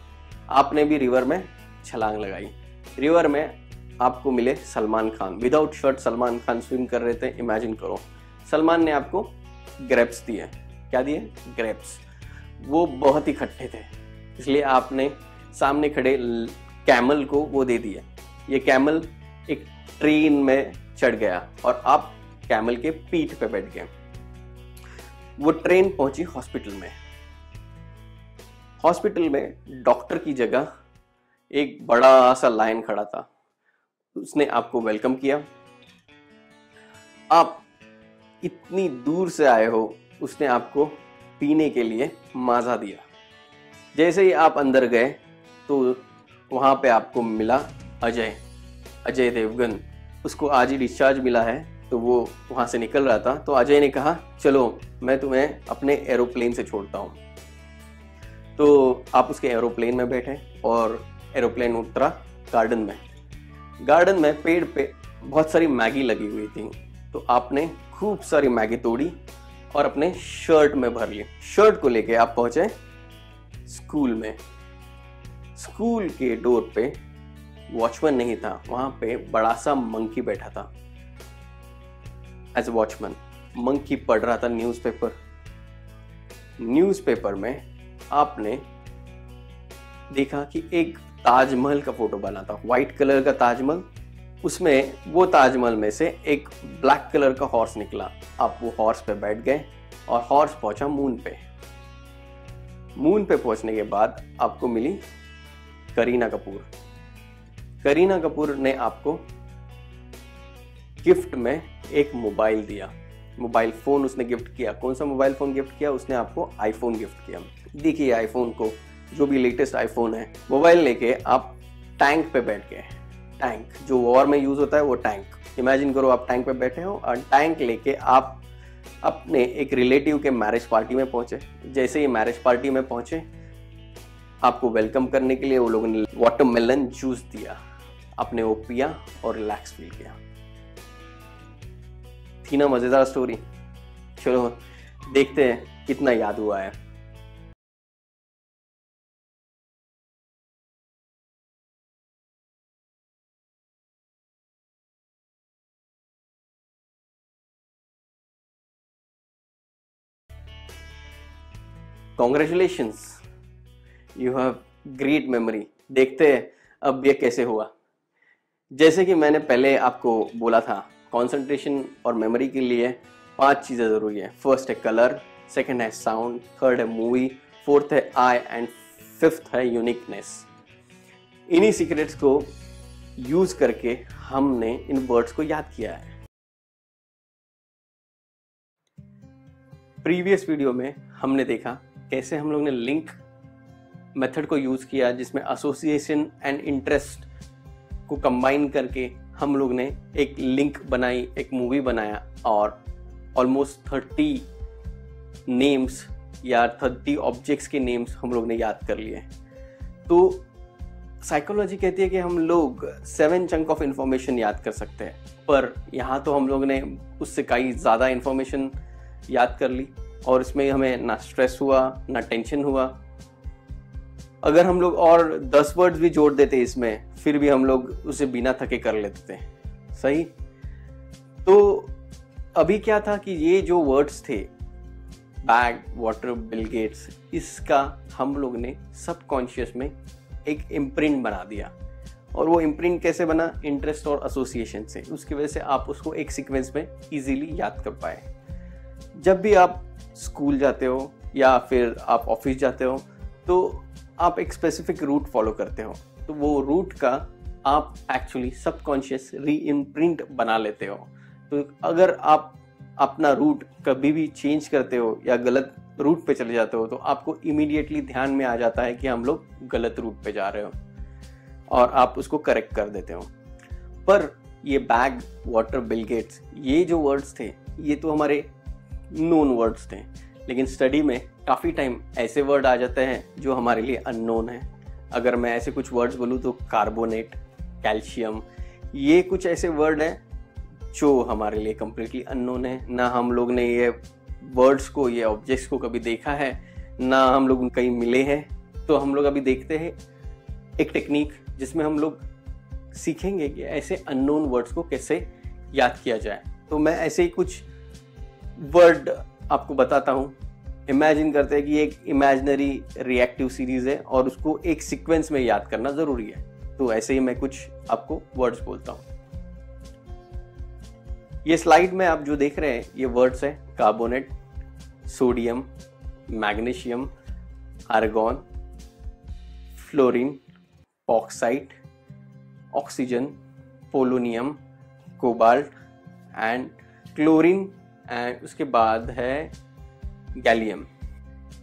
आपने भी रिवर में छलांग लगाई। रिवर में आपको मिले Salman Khan, without shirt Salman Khan swim कर रहे थे। इमेजिन करो सलमान ने आपको ग्रेप्स दिए। क्या दिए? ग्रेप्स। वो बहुत ही खट्टे थे, इसलिए आपने सामने खड़े कैमल को वो दे दिया। ये कैमल एक ट्रेन में चढ़ गया और आप कैमल के पीठ पे बैठ गए। वो ट्रेन पहुंची हॉस्पिटल में। हॉस्पिटल में डॉक्टर की जगह एक बड़ा सा लायन खड़ा था। उसने आपको वेलकम किया। आप इतनी दूर से आए हो, उसने आपको पीने के लिए माजा दिया। जैसे ही आप अंदर गए तो वहाँ पे आपको मिला अजय देवगन। उसको आज ही डिस्चार्ज मिला है, तो वो वहाँ से निकल रहा था। तो अजय ने कहा चलो मैं तुम्हें अपने एरोप्लेन से छोड़ता हूँ। तो आप उसके एरोप्लेन में बैठे और एरोप्लेन उतरा गार्डन में पेड़ पे बहुत सारी मैगी लगी हुई थी। तो आपने खूब सारी मैगी तोड़ी और अपने शर्ट में भर ली। शर्ट को लेके आप पहुंचे स्कूल में। स्कूल के डोर पे वॉचमैन नहीं था, वहां पे बड़ा सा मंकी बैठा था। एज ए वॉचमैन मंकी पढ़ रहा था न्यूज़पेपर में आपने देखा कि एक ताजमहल का फोटो बना था, व्हाइट कलर का ताजमहल। उसमें वो ताजमहल में से एक ब्लैक कलर का हॉर्स निकला। आप वो हॉर्स पे बैठ गए और हॉर्स पहुंचा मून पे। मून पे पहुंचने के बाद आपको मिली करीना कपूर ने आपको गिफ्ट में एक मोबाइल दिया। मोबाइल फोन उसने गिफ्ट किया। कौन सा मोबाइल फोन गिफ्ट किया? उसने आपको आईफोन गिफ्ट किया। देखिए आईफोन को, जो भी लेटेस्ट आईफोन है, मोबाइल लेके आप टैंक पे बैठ गए। टैंक जो वॉर में यूज होता है वो टैंक। इमेजिन करो आप टैंक पे बैठे हो और टैंक लेके आप अपने एक रिलेटिव के मैरिज पार्टी में पहुंचे। जैसे ही मैरिज पार्टी में पहुंचे, आपको वेलकम करने के लिए वो लोगों ने वाटरमेलन जूस दिया। आपने वो पिया और रिलैक्स फील किया। थी ना मजेदार स्टोरी? चलो देखते हैं कितना याद हुआ है। Congratulations, you have great memory. देखते हैं अब ये कैसे हुआ। जैसे कि मैंने पहले आपको बोला था, कंसंट्रेशन और मेमोरी के लिए 5 चीज़ें ज़रूरी है। फर्स्ट है कलर, सेकंड है साउंड, थर्ड है मूवी, फोर्थ है आई एंड फिफ्थ है यूनिकनेस। इन्हीं सीक्रेट्स को यूज़ करके हमने इन वर्ड्स को याद किया है। प्रीवियस वीडियो में हमने देखा कैसे हम लोग ने लिंक मेथड को यूज़ किया, जिसमें एसोसिएशन एंड इंटरेस्ट को कंबाइन करके हम लोग ने एक लिंक बनाई, एक मूवी बनाया और ऑलमोस्ट 30 नेम्स या 30 ऑब्जेक्ट्स के नेम्स हम लोग ने याद कर लिए। तो साइकोलॉजी कहती है कि हम लोग 7 चंक ऑफ इंफॉर्मेशन याद कर सकते हैं, पर यहाँ तो हम लोग ने उससे कई ज़्यादा इंफॉर्मेशन याद कर ली और इसमें हमें ना स्ट्रेस हुआ ना टेंशन हुआ। अगर हम लोग और 10 वर्ड्स भी जोड़ देते इसमें, फिर भी हम लोग उसे बिना थके कर लेते थे। सही? तो अभी क्या था कि ये जो वर्ड्स थे, बैग, वाटर, बिल गेट्स, इसका हम लोग ने सबकॉन्शियस में एक इम्प्रिंट बना दिया। और वो इम्प्रिंट कैसे बना? इंटरेस्ट और एसोसिएशन से। उसकी वजह से आप उसको एक सीक्वेंस में इजीली याद कर पाए। जब भी आप स्कूल जाते हो या फिर आप ऑफिस जाते हो तो आप एक स्पेसिफिक रूट फॉलो करते हो, तो वो रूट का आप एक्चुअली सबकॉन्शियस री इम्प्रिंट बना लेते हो। तो अगर आप अपना रूट कभी भी चेंज करते हो या गलत रूट पे चले जाते हो तो आपको इमीडिएटली ध्यान में आ जाता है कि हम लोग गलत रूट पे जा रहे हो और आप उसको करेक्ट कर देते हो। पर ये बैग, वाटर, बिल गेट्स, ये जो वर्ड्स थे ये तो हमारे नोन वर्ड्स थे, लेकिन स्टडी में काफ़ी टाइम ऐसे वर्ड आ जाते हैं जो हमारे लिए अननोन है। अगर मैं ऐसे कुछ वर्ड्स बोलूँ तो कार्बोनेट, कैल्शियम, ये कुछ ऐसे वर्ड हैं जो हमारे लिए कम्प्लीटली अननोन है। ना हम लोग ने ये वर्ड्स को, ये ऑब्जेक्ट्स को कभी देखा है, ना हम लोग कहीं मिले हैं। तो हम लोग अभी देखते हैं एक टेक्निक जिसमें हम लोग सीखेंगे कि ऐसे अननोन वर्ड्स को कैसे याद किया जाए। तो मैं ऐसे ही कुछ वर्ड आपको बताता हूँ। इमेजिन करते हैं कि एक इमेजिनरी रिएक्टिव सीरीज है और उसको एक सीक्वेंस में याद करना ज़रूरी है। तो ऐसे ही मैं कुछ आपको वर्ड्स बोलता हूँ। ये स्लाइड में आप जो देख रहे हैं ये वर्ड्स हैं: carbonate, sodium, magnesium, argon, fluorine, oxide, oxygen, polonium, cobalt and chlorine, and उसके बाद है गैलियम।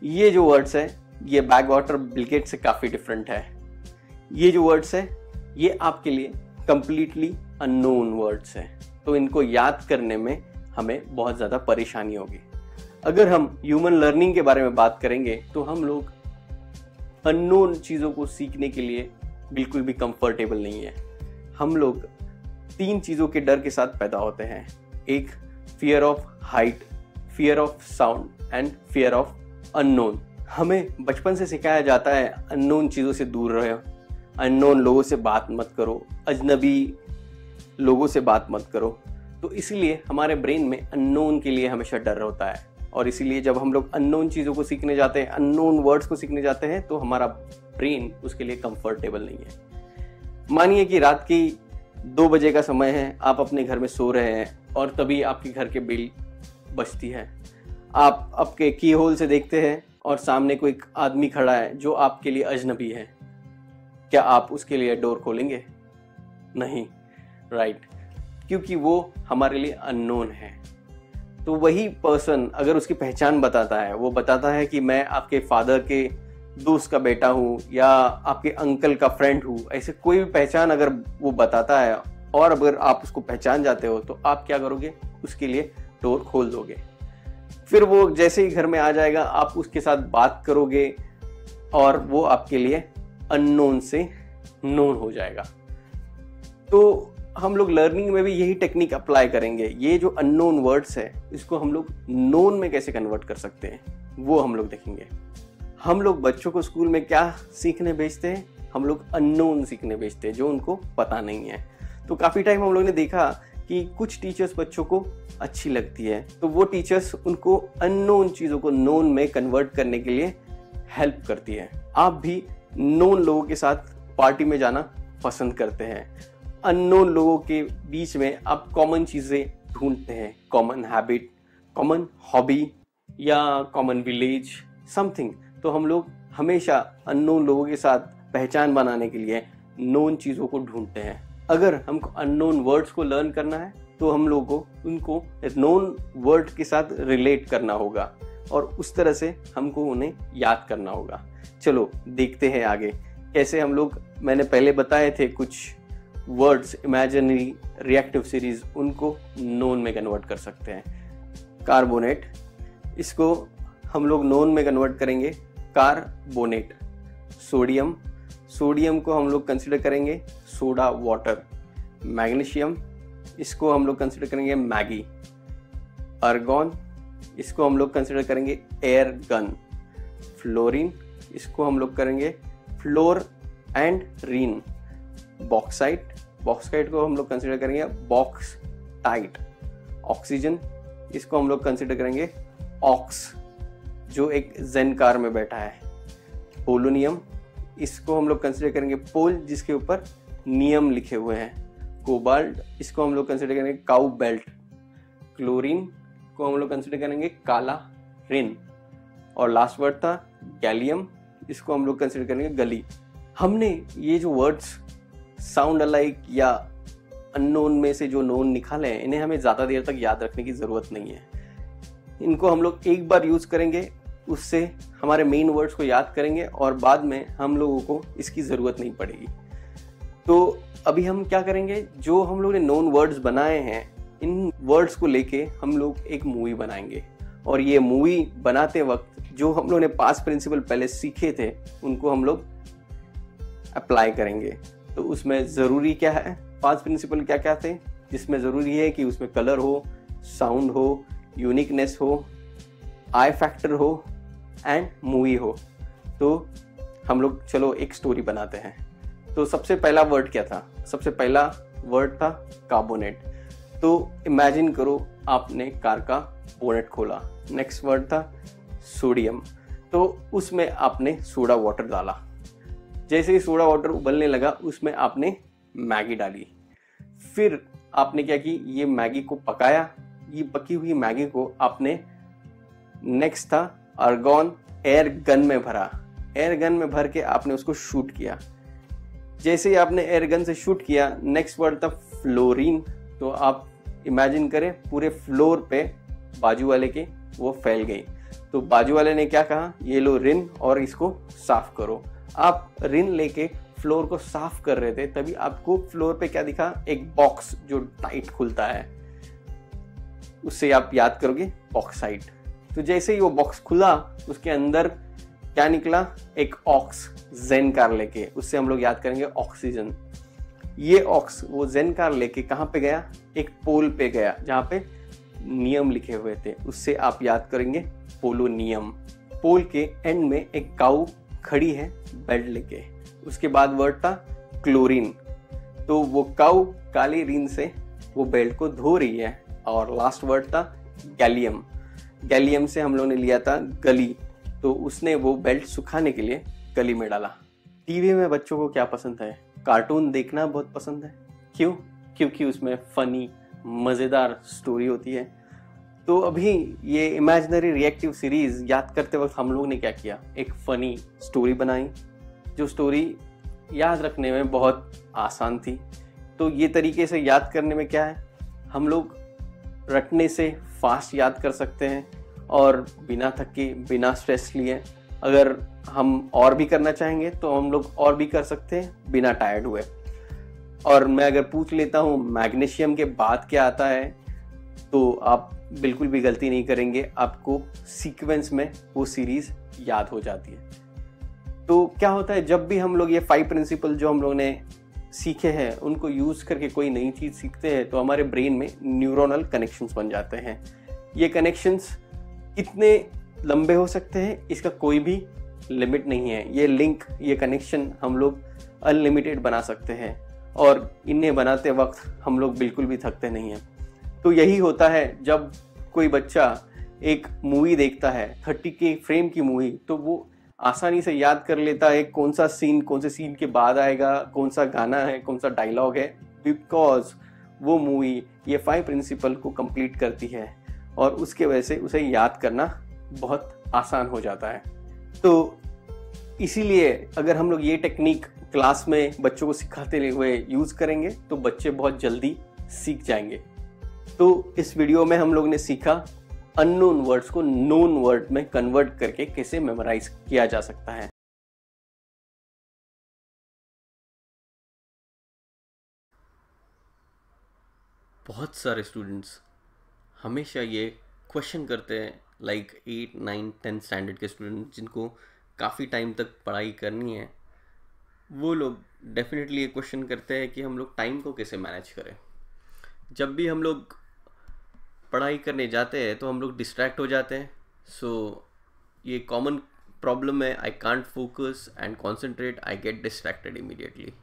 ये जो वर्ड्स है ये बैग वाटर बिल गेट्स से काफ़ी डिफरेंट है। ये जो वर्ड्स है ये आपके लिए कंप्लीटली अननोन वर्ड्स हैं, तो इनको याद करने में हमें बहुत ज़्यादा परेशानी होगी। अगर हम ह्यूमन लर्निंग के बारे में बात करेंगे तो हम लोग अननोन चीज़ों को सीखने के लिए बिल्कुल भी कंफर्टेबल नहीं है। हम लोग 3 चीज़ों के डर के साथ पैदा होते हैं। एक fear of height, fear of sound and fear of unknown. हमें बचपन से सिखाया जाता है अननोन चीज़ों से दूर रहो, अननोन लोगों से बात मत करो, अजनबी लोगों से बात मत करो। तो इसीलिए हमारे ब्रेन में अननोन के लिए हमेशा डर होता है, और इसीलिए जब हम लोग अननोन चीज़ों को सीखने जाते हैं, अननोन वर्ड्स को सीखने जाते हैं, तो हमारा ब्रेन उसके लिए कंफर्टेबल नहीं है। मानिए कि रात की 2 बजे का समय है, आप अपने घर में सो रहे हैं और तभी आपके घर के बेल बजती है। आप आपके की होल से देखते हैं और सामने कोई आदमी खड़ा है जो आपके लिए अजनबी है। क्या आप उसके लिए डोर खोलेंगे? नहीं, राइट, क्योंकि वो हमारे लिए अननोन है। तो वही पर्सन अगर उसकी पहचान बताता है, वो बताता है कि मैं आपके फादर के दोस्त का बेटा हूँ या आपके अंकल का फ्रेंड हूँ, ऐसे कोई भी पहचान अगर वो बताता है और अगर आप उसको पहचान जाते हो तो आप क्या करोगे? उसके लिए डोर खोल दोगे। फिर वो जैसे ही घर में आ जाएगा आप उसके साथ बात करोगे और वो आपके लिए अननोन से नोन हो जाएगा। तो हम लोग लर्निंग में भी यही टेक्निक अप्लाई करेंगे। ये जो अननोन वर्ड्स है इसको हम लोग नोन में कैसे कन्वर्ट कर सकते हैं वो हम लोग देखेंगे। हम लोग बच्चों को स्कूल में क्या सीखने भेजते हैं? हम लोग अननोन सीखने भेजते हैं जो उनको पता नहीं है। तो काफ़ी टाइम हम लोग ने देखा कि कुछ टीचर्स बच्चों को अच्छी लगती है, तो वो टीचर्स उनको अननोन चीज़ों को नोन में कन्वर्ट करने के लिए हेल्प करती है। आप भी नोन लोगों के साथ पार्टी में जाना पसंद करते हैं। अननोन लोगों के बीच में आप कॉमन चीज़ें ढूंढते हैं, कॉमन हैबिट, कॉमन हॉबी या कॉमन विलेज समथिंग। तो हम लोग हमेशा अननोन लोगों के साथ पहचान बनाने के लिए नोन चीज़ों को ढूंढते हैं। अगर हमको अननोन वर्ड्स को लर्न करना है तो हम लोगों को उनको नोन वर्ड के साथ रिलेट करना होगा और उस तरह से हमको उन्हें याद करना होगा। चलो देखते हैं आगे कैसे हम लोग, मैंने पहले बताए थे कुछ वर्ड्स इमेजिनरी रिएक्टिव सीरीज, उनको नोन में कन्वर्ट कर सकते हैं। कार्बोनेट, इसको हम लोग नोन में कन्वर्ट करेंगे कार्बोनेट। सोडियम, सोडियम को हम लोग कंसिडर करेंगे सोडा वाटर। मैग्नीशियम, इसको हम लोग कंसिडर करेंगे मैगी। आर्गॉन, इसको हम लोग कंसिडर करेंगे एयर गन। फ्लोरीन, इसको हम लोग करेंगे फ्लोर एंड रीन। बॉक्साइट, बॉक्साइट को हम लोग कंसिडर करेंगे बॉक्स टाइट। ऑक्सीजन, इसको हम लोग कंसिडर करेंगे ऑक्स, जो एक जेन कार में बैठा है। पोलोनियम, इसको हम लोग कंसिडर करेंगे पोल, जिसके ऊपर नियम लिखे हुए हैं। कोबाल्ट, इसको हम लोग कंसिडर करेंगे काउ बेल्ट। क्लोरीन को हम लोग कंसिडर करेंगे काला रिन। और लास्ट वर्ड था गैलियम, इसको हम लोग कंसिडर करेंगे गली। हमने ये जो वर्ड्स साउंड अलाइक या अननोन में से जो नोन निकाले हैं, इन्हें हमें ज़्यादा देर तक याद रखने की ज़रूरत नहीं है। इनको हम लोग एक बार यूज़ करेंगे, उससे हमारे मेन वर्ड्स को याद करेंगे और बाद में हम लोगों को इसकी ज़रूरत नहीं पड़ेगी। तो अभी हम क्या करेंगे, जो हम लोग ने नोन वर्ड्स बनाए हैं, इन वर्ड्स को लेके हम लोग एक मूवी बनाएंगे और ये मूवी बनाते वक्त जो हम लोग ने 5 प्रिंसिपल पहले सीखे थे उनको हम लोग अप्लाई करेंगे। तो उसमें ज़रूरी क्या है, 5 प्रिंसिपल क्या क्या थे, जिसमें ज़रूरी है कि उसमें कलर हो, साउंड हो, यूनिकनेस हो, आई फैक्टर हो एंड मूवी हो। तो हम लोग चलो एक स्टोरी बनाते हैं। तो सबसे पहला वर्ड क्या था? सबसे पहला वर्ड था कार्बोनेट। तो इमेजिन करो आपने कार का बोनेट खोला। नेक्स्ट वर्ड था सोडियम, तो उसमें आपने सोडा वाटर डाला। जैसे ही सोडा वाटर उबलने लगा उसमें आपने मैगी डाली। फिर आपने क्या की, ये मैगी को पकाया। ये पकी हुई मैगी को आपने, नेक्स्ट था आर्गॉन, एयर गन में भरा। एयर गन में भर के आपने उसको शूट किया। जैसे ही आपने एयर गन से शूट किया, नेक्स्ट वर्ड था फ्लोरीन। तो आप इमेजिन करें पूरे फ्लोर पे बाजू वाले के वो फैल गई। तो बाजू वाले ने क्या कहा, ये लो रिन और इसको साफ करो। आप रिन लेके फ्लोर को साफ कर रहे थे, तभी आपको फ्लोर पे क्या दिखा, एक बॉक्स जो टाइट खुलता है, उससे आप याद करोगे बॉक्साइट। तो जैसे ही वो बॉक्स खुला, उसके अंदर क्या निकला, एक ऑक्सीजन कार लेके, उससे हम लोग याद करेंगे ऑक्सीजन। ये वो जेन कार लेके कहाँ पे गया, एक पोल पे गया जहाँ पे नियम लिखे हुए थे, उससे आप याद करेंगे पोलोनियम। पोल के एंड में एक काऊ खड़ी है बेल्ट लेके, उसके बाद वर्ड था क्लोरीन, तो वो काऊ काली रीन से वो बेल्ट को धो रही है। और लास्ट वर्ड था गैलियम, गैलियम से हम लोग ने लिया था गली, तो उसने वो बेल्ट सुखाने के लिए गली में डाला। टीवी में बच्चों को क्या पसंद है, कार्टून देखना बहुत पसंद है। क्यों? क्योंकि उसमें फनी मज़ेदार स्टोरी होती है। तो अभी ये इमेजिनरी रिएक्टिव सीरीज याद करते वक्त हम लोग ने क्या किया, एक फनी स्टोरी बनाई, जो स्टोरी याद रखने में बहुत आसान थी। तो ये तरीके से याद करने में क्या है, हम लोग रटने से फास्ट याद कर सकते हैं और बिना थके बिना स्ट्रेस लिए। अगर हम और भी करना चाहेंगे तो हम लोग और भी कर सकते हैं बिना टायर्ड हुए। और मैं अगर पूछ लेता हूँ मैग्नीशियम के बाद क्या आता है, तो आप बिल्कुल भी गलती नहीं करेंगे, आपको सीक्वेंस में वो सीरीज याद हो जाती है। तो क्या होता है, जब भी हम लोग ये 5 प्रिंसिपल जो हम लोग ने सीखे हैं उनको यूज करके कोई नई चीज सीखते हैं, तो हमारे ब्रेन में न्यूरोनल कनेक्शंस बन जाते हैं। ये कनेक्शंस कितने लंबे हो सकते हैं, इसका कोई भी लिमिट नहीं है। ये लिंक, ये कनेक्शन हम लोग अनलिमिटेड बना सकते हैं और इन्हें बनाते वक्त हम लोग बिल्कुल भी थकते नहीं हैं। तो यही होता है जब कोई बच्चा एक मूवी देखता है 30 के फ्रेम की मूवी, तो वो आसानी से याद कर लेता है कौन सा सीन कौन से सीन के बाद आएगा, कौन सा गाना है, कौन सा डायलॉग है, बिकॉज वो मूवी ये 5 प्रिंसिपल को कंप्लीट करती है और उसके वजह से उसे याद करना बहुत आसान हो जाता है। तो इसीलिए अगर हम लोग ये टेक्निक क्लास में बच्चों को सिखाते हुए यूज करेंगे तो बच्चे बहुत जल्दी सीख जाएंगे। तो इस वीडियो में हम लोग ने सीखा अननोन वर्ड्स को नोन वर्ड में कन्वर्ट करके कैसे मेमोराइज किया जा सकता है। बहुत सारे स्टूडेंट्स हमेशा ये क्वेश्चन करते हैं, लाइक 8, 9, 10 स्टैंडर्ड के स्टूडेंट जिनको काफ़ी टाइम तक पढ़ाई करनी है, वो लोग डेफिनेटली ये क्वेश्चन करते हैं कि हम लोग टाइम को कैसे मैनेज करें। जब भी हम लोग पढ़ाई करने जाते हैं तो हम लोग डिस्ट्रैक्ट हो जाते हैं। सो ये कॉमन प्रॉब्लम है, I can't focus and concentrate, I get distracted immediately.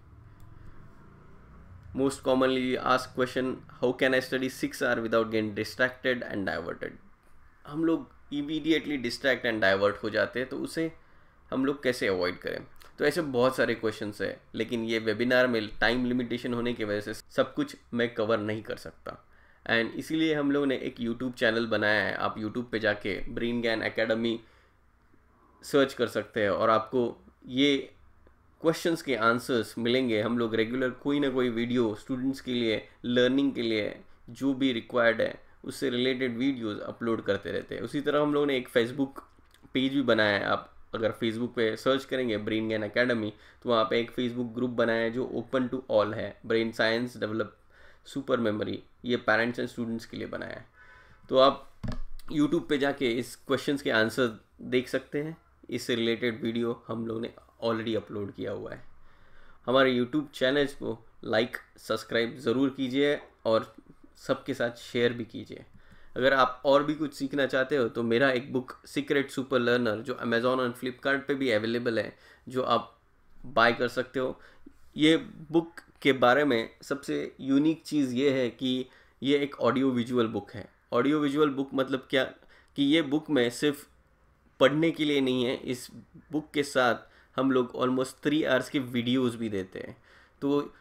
Most commonly asked question, how can I study 6 hours without getting distracted and diverted. हम लोग इमीडिएटली डिस्ट्रैक्ट एंड डाइवर्ट हो जाते हैं, तो उसे हम लोग कैसे अवॉइड करें। तो ऐसे बहुत सारे क्वेश्चंस है, लेकिन ये वेबिनार में टाइम लिमिटेशन होने की वजह से सब कुछ मैं कवर नहीं कर सकता। एंड इसीलिए हम लोग ने एक यूट्यूब चैनल बनाया है। आप यूट्यूब पे जाके ब्रेन ज्ञान एकेडमी सर्च कर सकते हैं और आपको ये क्वेश्चंस के आंसर्स मिलेंगे। हम लोग रेगुलर कोई ना कोई वीडियो स्टूडेंट्स के लिए, लर्निंग के लिए जो भी रिक्वायर्ड है उससे रिलेटेड वीडियोस अपलोड करते रहते हैं। उसी तरह हम लोग ने एक फेसबुक पेज भी बनाया है। आप अगर फेसबुक पे सर्च करेंगे ब्रेन ज्ञान एकेडमी, तो वहाँ पे एक फेसबुक ग्रुप बनाया है जो ओपन टू ऑल है, brain science develop super memory, ये पेरेंट्स एंड स्टूडेंट्स के लिए बनाया है। तो आप यूट्यूब पे जाके इस क्वेश्चंस के आंसर देख सकते हैं। इससे रिलेटेड वीडियो हम लोग ने ऑलरेडी अपलोड किया हुआ है। हमारे यूट्यूब चैनल को लाइक सब्सक्राइब ज़रूर कीजिए और सबके साथ शेयर भी कीजिए। अगर आप और भी कुछ सीखना चाहते हो तो मेरा एक बुक सीक्रेट सुपर लर्नर जो अमेज़ॉन और फ्लिपकार्ट पे भी अवेलेबल है, जो आप बाय कर सकते हो। ये बुक के बारे में सबसे यूनिक चीज़ ये है कि ये एक ऑडियो विजुअल बुक है। ऑडियो विजुअल बुक मतलब क्या कि ये बुक में सिर्फ पढ़ने के लिए नहीं है, इस बुक के साथ हम लोग ऑलमोस्ट 3 hours के वीडियोस भी देते हैं। तो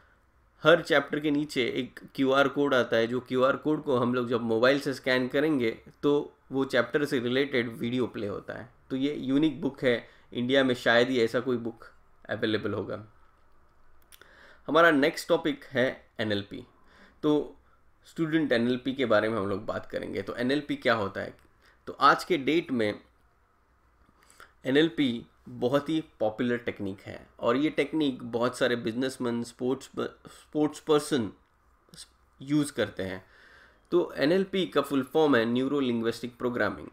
हर चैप्टर के नीचे एक QR कोड आता है, जो QR कोड को हम लोग जब मोबाइल से स्कैन करेंगे तो वो चैप्टर से रिलेटेड वीडियो प्ले होता है। तो ये यूनिक बुक है, इंडिया में शायद ही ऐसा कोई बुक अवेलेबल होगा। हमारा नेक्स्ट टॉपिक है NLP। तो स्टूडेंट NLP के बारे में हम लोग बात करेंगे। तो NLP क्या होता है? तो आज के डेट में NLP बहुत ही पॉपुलर टेक्निक है और ये टेक्निक बहुत सारे बिजनेसमैन, स्पोर्ट्स पर्सन यूज़ करते हैं। तो NLP का फुल फॉर्म है न्यूरो लिंग्विस्टिक प्रोग्रामिंग।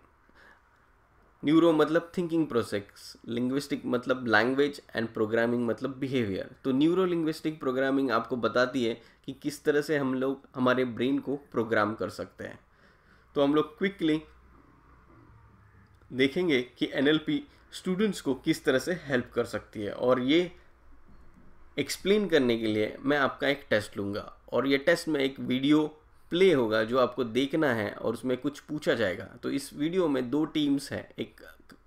न्यूरो मतलब थिंकिंग प्रोसेस, लिंग्विस्टिक मतलब लैंग्वेज एंड प्रोग्रामिंग मतलब बिहेवियर। तो न्यूरो लिंग्विस्टिक प्रोग्रामिंग आपको बताती है कि किस तरह से हम लोग हमारे ब्रेन को प्रोग्राम कर सकते हैं। तो हम लोग क्विकली देखेंगे कि NLP स्टूडेंट्स को किस तरह से हेल्प कर सकती है, और ये एक्सप्लेन करने के लिए मैं आपका एक टेस्ट लूँगा और ये टेस्ट में एक वीडियो प्ले होगा जो आपको देखना है और उसमें कुछ पूछा जाएगा। तो इस वीडियो में 2 टीम्स हैं, एक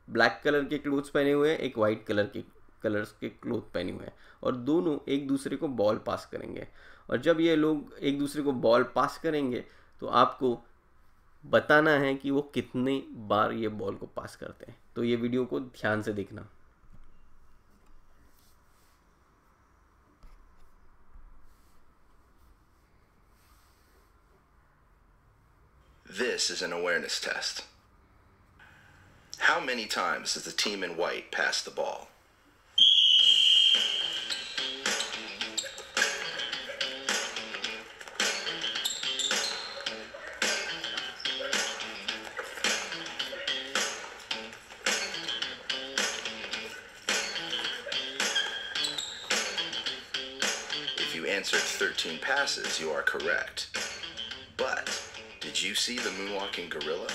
ब्लैक कलर के क्लोथ्स पहने हुए हैं, एक वाइट कलर्स के क्लोथ पहने हुए हैं, और दोनों एक दूसरे को बॉल पास करेंगे। और जब ये लोग एक दूसरे को बॉल पास करेंगे तो आपको बताना है कि वो कितने बार ये बॉल को पास करते हैं। तो ये वीडियो को ध्यान से देखना। This is an awareness test. How many times does the team in white pass the ball? If you answered 13 passes, you are correct. But did you see the moonwalking gorilla?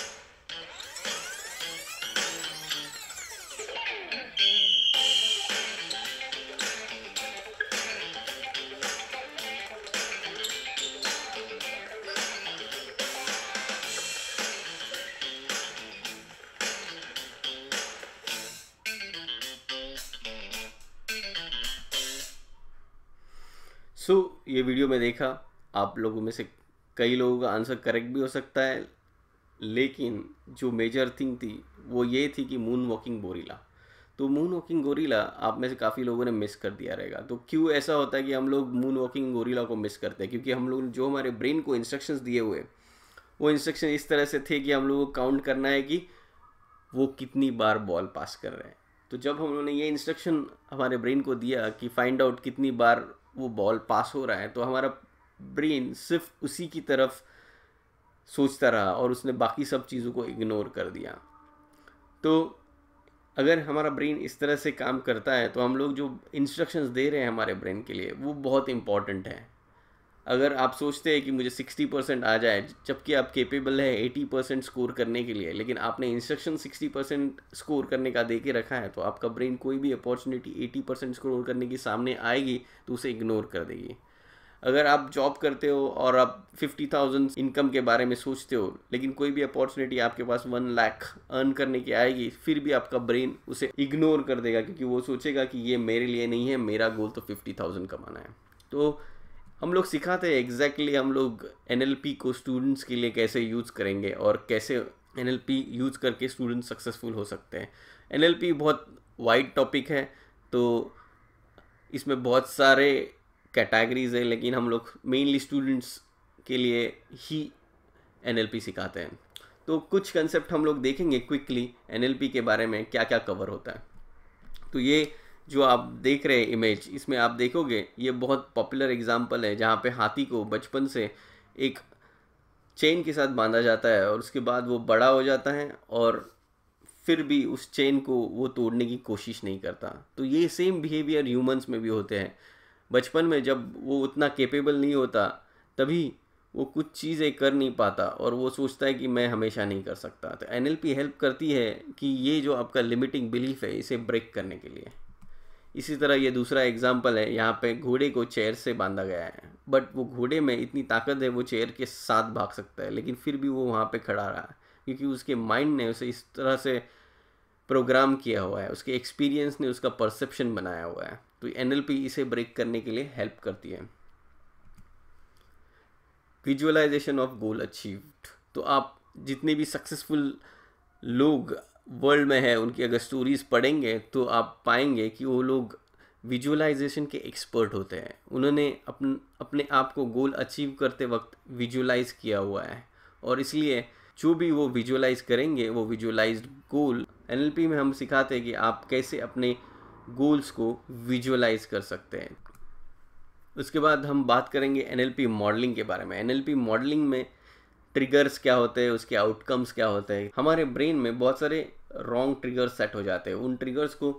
ये video में देखा, आप लोगों में से कई लोगों का आंसर करेक्ट भी हो सकता है, लेकिन जो मेजर थिंग थी वो ये थी कि मून वॉकिंग गोरिल्ला। तो मून वॉकिंग गोरिल्ला आप में से काफ़ी लोगों ने मिस कर दिया रहेगा। तो क्यों ऐसा होता है कि हम लोग मून वॉकिंग गोरिल्ला को मिस करते हैं? क्योंकि हम लोग जो हमारे ब्रेन को इंस्ट्रक्शंस दिए हुए, वो इंस्ट्रक्शन इस तरह से थे कि हम लोगों को काउंट करना है कि वो कितनी बार बॉल पास कर रहे हैं। तो जब हम लोगों ने ये इंस्ट्रक्शन हमारे ब्रेन को दिया कि फाइंड आउट कितनी बार वो बॉल पास हो रहा है, तो हमारा ब्रेन सिर्फ उसी की तरफ सोचता रहा और उसने बाकी सब चीज़ों को इग्नोर कर दिया। तो अगर हमारा ब्रेन इस तरह से काम करता है तो हम लोग जो इंस्ट्रक्शंस दे रहे हैं हमारे ब्रेन के लिए वो बहुत इंपॉर्टेंट है। अगर आप सोचते हैं कि मुझे 60% आ जाए, जबकि आप केपेबल है 80% स्कोर करने के लिए, लेकिन आपने इंस्ट्रक्शन 60% स्कोर करने का दे के रखा है, तो आपका ब्रेन कोई भी अपॉर्चुनिटी 80% स्कोर करने की सामने आएगी तो उसे इग्नोर कर देगी। अगर आप जॉब करते हो और आप 50,000 इनकम के बारे में सोचते हो, लेकिन कोई भी अपॉर्चुनिटी आपके पास 1 लाख अर्न करने की आएगी, फिर भी आपका ब्रेन उसे इग्नोर कर देगा, क्योंकि वो सोचेगा कि ये मेरे लिए नहीं है, मेरा गोल तो 50,000 कमाना है। तो हम लोग सिखाते हैं एग्जैक्टली हम लोग NLP को स्टूडेंट्स के लिए कैसे यूज़ करेंगे और कैसे NLP यूज़ करके स्टूडेंट सक्सेसफुल हो सकते हैं। NLP बहुत वाइड टॉपिक है, तो इसमें बहुत सारे कैटेगरीज है, लेकिन हम लोग मेनली स्टूडेंट्स के लिए ही NLP सिखाते हैं। तो कुछ कंसेप्ट हम लोग देखेंगे क्विकली NLP के बारे में क्या क्या कवर होता है। तो ये जो आप देख रहे हैं इमेज, इसमें आप देखोगे ये बहुत पॉपुलर एग्जांपल है जहाँ पे हाथी को बचपन से एक चेन के साथ बांधा जाता है और उसके बाद वो बड़ा हो जाता है और फिर भी उस चेन को वो तोड़ने की कोशिश नहीं करता। तो ये सेम बिहेवियर ह्यूमंस में भी होते हैं। बचपन में जब वो उतना कैपेबल नहीं होता, तभी वो कुछ चीज़ें कर नहीं पाता और वो सोचता है कि मैं हमेशा नहीं कर सकता। तो NLP हेल्प करती है कि ये जो आपका लिमिटिंग बिलीफ है इसे ब्रेक करने के लिए। इसी तरह ये दूसरा एग्जाम्पल है, यहाँ पे घोड़े को चेयर से बांधा गया है, बट वो घोड़े में इतनी ताकत है वो चेयर के साथ भाग सकता है, लेकिन फिर भी वो वहाँ पे खड़ा रहा क्योंकि उसके माइंड ने उसे इस तरह से प्रोग्राम किया हुआ है, उसके एक्सपीरियंस ने उसका परसेप्शन बनाया हुआ है। तो NLP इसे ब्रेक करने के लिए हेल्प करती है। Visualisation of goal achieved. तो आप जितने भी सक्सेसफुल लोग वर्ल्ड में है उनकी अगर स्टोरीज पढ़ेंगे तो आप पाएंगे कि वो लोग विजुअलाइजेशन के एक्सपर्ट होते हैं। उन्होंने अपने आप को गोल अचीव करते वक्त विजुअलाइज किया हुआ है, और इसलिए जो भी वो विजुअलाइज करेंगे वो विजुअलाइज्ड गोल NLP में हम सिखाते हैं कि आप कैसे अपने गोल्स को विजुअलाइज कर सकते हैं। उसके बाद हम बात करेंगे NLP मॉडलिंग के बारे में। NLP मॉडलिंग में ट्रिगर्स क्या होते हैं, उसके आउटकम्स क्या होते हैं। हमारे ब्रेन में बहुत सारे रॉन्ग ट्रिगर्स सेट हो जाते हैं, उन ट्रिगर्स को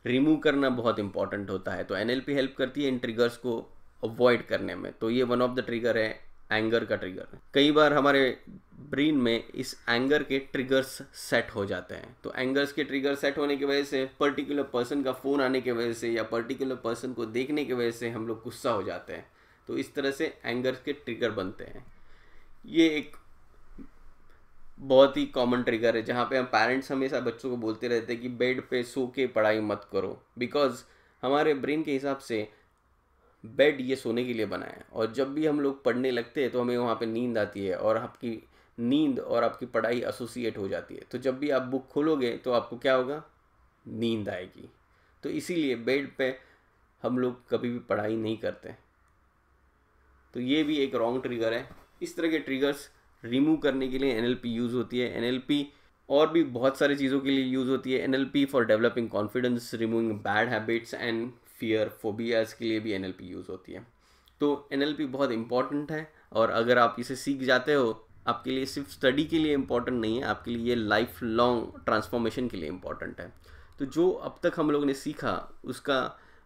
रिमूव करना बहुत इंपॉर्टेंट होता है। तो NLP हेल्प करती है इन ट्रिगर्स को अवॉइड करने में। तो ये वन ऑफ द ट्रिगर है एंगर का ट्रिगर। कई बार हमारे ब्रेन में इस एंगर के ट्रिगर्स सेट हो जाते हैं। तो एंगर्स के ट्रिगर सेट होने की वजह से, पर्टिकुलर पर्सन का फ़ोन आने की वजह से या पर्टिकुलर पर्सन को देखने की वजह से हम लोग गुस्सा हो जाते हैं। तो इस तरह से एंगर के ट्रिगर बनते हैं। ये एक बहुत ही कॉमन ट्रिगर है जहाँ पे हम पेरेंट्स हमेशा बच्चों को बोलते रहते हैं कि बेड पे सो के पढ़ाई मत करो, बिकॉज हमारे ब्रेन के हिसाब से बेड ये सोने के लिए बना है, और जब भी हम लोग पढ़ने लगते हैं तो हमें वहाँ पे नींद आती है और आपकी नींद और आपकी पढ़ाई एसोसिएट हो जाती है। तो जब भी आप बुक खोलोगे तो आपको क्या होगा, नींद आएगी। तो इसीलिए बेड पे हम लोग कभी भी पढ़ाई नहीं करते। तो ये भी एक रॉन्ग ट्रिगर है। इस तरह के ट्रिगर्स रिमूव करने के लिए NLP यूज़ होती है। NLP और भी बहुत सारी चीज़ों के लिए यूज़ होती है। NLP for developing confidence, removing bad habits and fear, phobias के लिए भी NLP यूज़ होती है। तो NLP बहुत इंपॉर्टेंट है, और अगर आप इसे सीख जाते हो, आपके लिए सिर्फ स्टडी के लिए इम्पॉर्टेंट नहीं है, आपके लिए ये लाइफ लॉन्ग ट्रांसफॉर्मेशन के लिए इम्पॉर्टेंट है। तो जो अब तक हम लोग ने सीखा उसका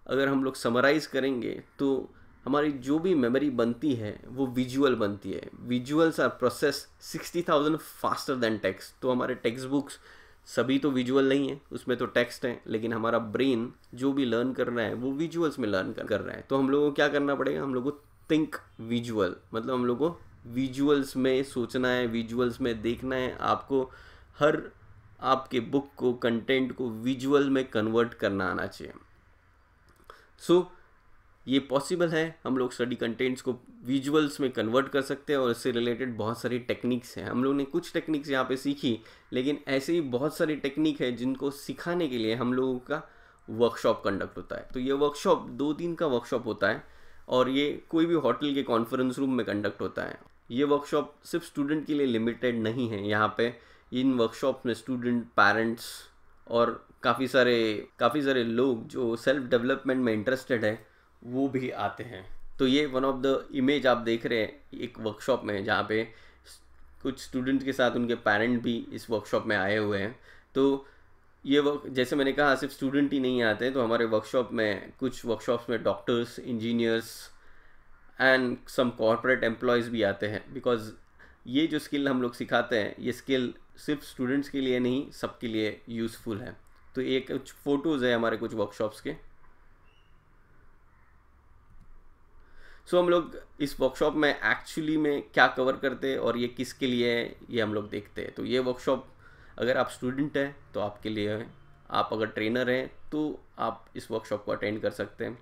अगर हम लोग समराइज़ करेंगे तो हमारी जो भी मेमोरी बनती है वो विजुअल बनती है। Visuals are process 60,000 faster than text. तो हमारे टेक्स्ट बुक्स सभी तो विजुअल नहीं है, उसमें तो टेक्स्ट है, लेकिन हमारा ब्रेन जो भी लर्न कर रहा है वो विजुअल्स में लर्न कर रहा है। तो हम लोगों को क्या करना पड़ेगा, हम लोग को थिंक विजुअल, मतलब हम लोग को विजुअल्स में सोचना है, विजुअल्स में देखना है। आपको हर आपके बुक को, कंटेंट को विजुअल में कन्वर्ट करना आना चाहिए। सो ये पॉसिबल है, हम लोग स्टडी कंटेंट्स को विजुअल्स में कन्वर्ट कर सकते हैं, और इससे रिलेटेड बहुत सारी टेक्निक्स हैं। हम लोग ने कुछ टेक्निक्स यहाँ पे सीखी, लेकिन ऐसे ही बहुत सारी टेक्निक है जिनको सिखाने के लिए हम लोगों का वर्कशॉप कंडक्ट होता है। तो ये वर्कशॉप 2 दिन का वर्कशॉप होता है, और ये कोई भी होटल के कॉन्फ्रेंस रूम में कंडक्ट होता है। ये वर्कशॉप सिर्फ स्टूडेंट के लिए लिमिटेड नहीं है। यहाँ पे इन वर्कशॉप में स्टूडेंट, पेरेंट्स और काफ़ी सारे लोग जो सेल्फ डेवलपमेंट में इंटरेस्टेड है वो भी आते हैं। तो ये वन ऑफ द इमेज आप देख रहे हैं एक वर्कशॉप में, जहाँ पे कुछ स्टूडेंट के साथ उनके पेरेंट भी इस वर्कशॉप में आए हुए हैं। तो ये जैसे मैंने कहा, सिर्फ स्टूडेंट ही नहीं आते, तो हमारे वर्कशॉप में कुछ वर्कशॉप्स में doctors, engineers and some corporate employees भी आते हैं, बिकॉज ये जो स्किल हम लोग सिखाते हैं ये स्किल सिर्फ स्टूडेंट्स के लिए नहीं, सबके लिए यूज़फुल है। तो ये कुछ फ़ोटोज़ है हमारे कुछ वर्कशॉप्स के। सो हम लोग इस वर्कशॉप में एक्चुअली में क्या कवर करते हैं और ये किसके लिए है, ये हम लोग देखते हैं। तो ये वर्कशॉप अगर आप स्टूडेंट हैं तो आपके लिए है, आप अगर ट्रेनर हैं तो आप इस वर्कशॉप को अटेंड कर सकते हैं।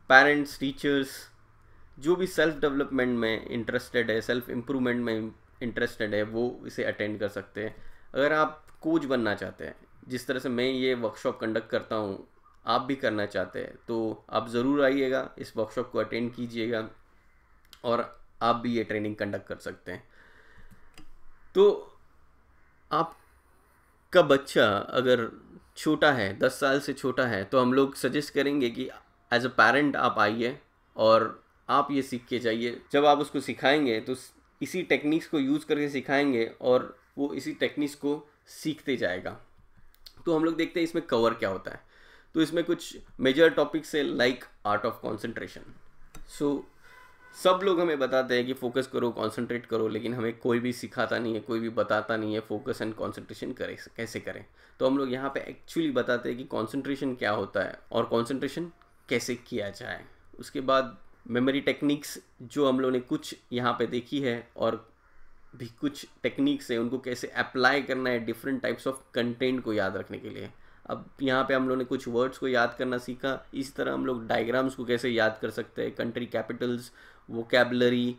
पेरेंट्स, टीचर्स, जो भी सेल्फ डेवलपमेंट में इंटरेस्टेड है, सेल्फ इम्प्रूवमेंट में इंटरेस्टेड है, वो इसे अटेंड कर सकते हैं। अगर आप कोच बनना चाहते हैं, जिस तरह से मैं ये वर्कशॉप कंडक्ट करता हूँ, आप भी करना चाहते हैं, तो आप ज़रूर आइएगा, इस वर्कशॉप को अटेंड कीजिएगा और आप भी ये ट्रेनिंग कंडक्ट कर सकते हैं। तो आपका बच्चा अगर छोटा है, 10 साल से छोटा है, तो हम लोग सजेस्ट करेंगे कि एज अ पेरेंट आप आइए और आप ये सीख के जाइए। जब आप उसको सिखाएंगे तो इसी टेक्निक्स को यूज़ करके सिखाएंगे और वो इसी टेक्निक्स को सीखते जाएगा। तो हम लोग देखते हैं इसमें कवर क्या होता है। तो इसमें कुछ मेजर टॉपिक्स है, लाइक आर्ट ऑफ कंसंट्रेशन। सो सब लोग हमें बताते हैं कि फोकस करो, कंसंट्रेट करो, लेकिन हमें कोई भी सिखाता नहीं है, कोई भी बताता नहीं है फोकस एंड कंसंट्रेशन कैसे करें। तो हम लोग यहाँ पे एक्चुअली बताते हैं कि कंसंट्रेशन क्या होता है और कंसंट्रेशन कैसे किया जाए। उसके बाद मेमोरी टेक्निक्स जो हम लोग ने कुछ यहाँ पे देखी है, और भी कुछ टेक्निक्स है उनको कैसे अप्लाई करना है डिफरेंट टाइप्स ऑफ कंटेंट को याद रखने के लिए। अब यहाँ पे हम लोग ने कुछ वर्ड्स को याद करना सीखा, इस तरह हम लोग डायग्राम्स को कैसे याद कर सकते हैं, country Capitals, vocabulary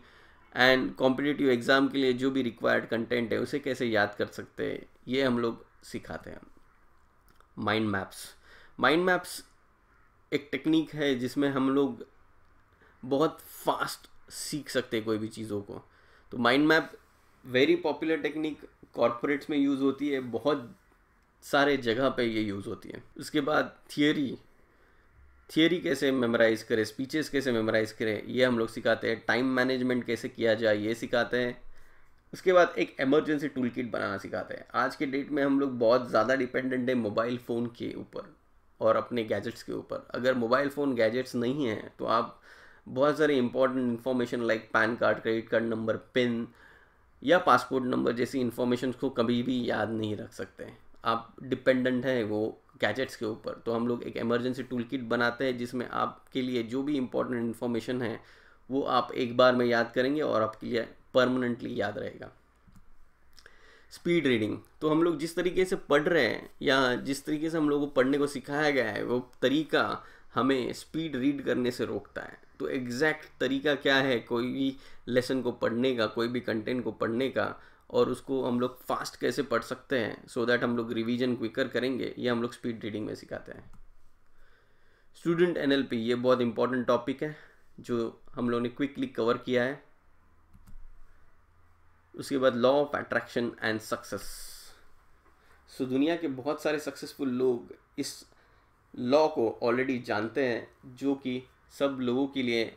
and competitive exam के लिए जो भी रिक्वायर्ड कंटेंट है उसे कैसे याद कर सकते हैं, ये हम लोग सिखाते हैं। माइंड मैप्स एक टेक्निक है जिसमें हम लोग बहुत फास्ट सीख सकते हैं कोई भी चीज़ों को। तो mind map very popular technique corporates में यूज़ होती है, बहुत सारे जगह पे ये यूज़ होती है। उसके बाद थियरी कैसे मेमोराइज़ करें, स्पीचेस कैसे मेमोराइज़ करें, ये हम लोग सिखाते हैं। टाइम मैनेजमेंट कैसे किया जाए, ये सिखाते हैं। उसके बाद एक इमरजेंसी टूल किट बनाना सिखाते हैं। आज के डेट में हम लोग बहुत ज़्यादा डिपेंडेंट है मोबाइल फ़ोन के ऊपर और अपने गैजेट्स के ऊपर। अगर मोबाइल फ़ोन गैजेट्स नहीं हैं तो आप बहुत सारे important information like pan card, credit card number, pin या पासपोर्ट नंबर जैसी इन्फॉर्मेशन को कभी भी याद नहीं रख सकते। आप डिपेंडेंट हैं वो गैजेट्स के ऊपर। तो हम लोग एक इमरजेंसी टूल किट बनाते हैं जिसमें आपके लिए जो भी इंपॉर्टेंट इन्फॉर्मेशन है वो आप एक बार में याद करेंगे और आपके लिए परमानेंटली याद रहेगा। स्पीड रीडिंग, तो हम लोग जिस तरीके से पढ़ रहे हैं या जिस तरीके से हम लोगों को पढ़ने को सिखाया गया है वो तरीका हमें स्पीड रीड करने से रोकता है। तो एग्जैक्ट तरीका क्या है कोई भी लेसन को पढ़ने का, कोई भी कंटेंट को पढ़ने का, और उसको हम लोग फास्ट कैसे पढ़ सकते हैं सो दैट हम लोग रिवीजन क्विकर करेंगे, ये हम लोग स्पीड रीडिंग में सिखाते हैं। स्टूडेंट एनएलपी, ये बहुत इंपॉर्टेंट टॉपिक है जो हम लोगों ने क्विकली कवर किया है। उसके बाद law of attraction and success. So दुनिया के बहुत सारे सक्सेसफुल लोग इस लॉ को ऑलरेडी जानते हैं जो कि सब लोगों के लिए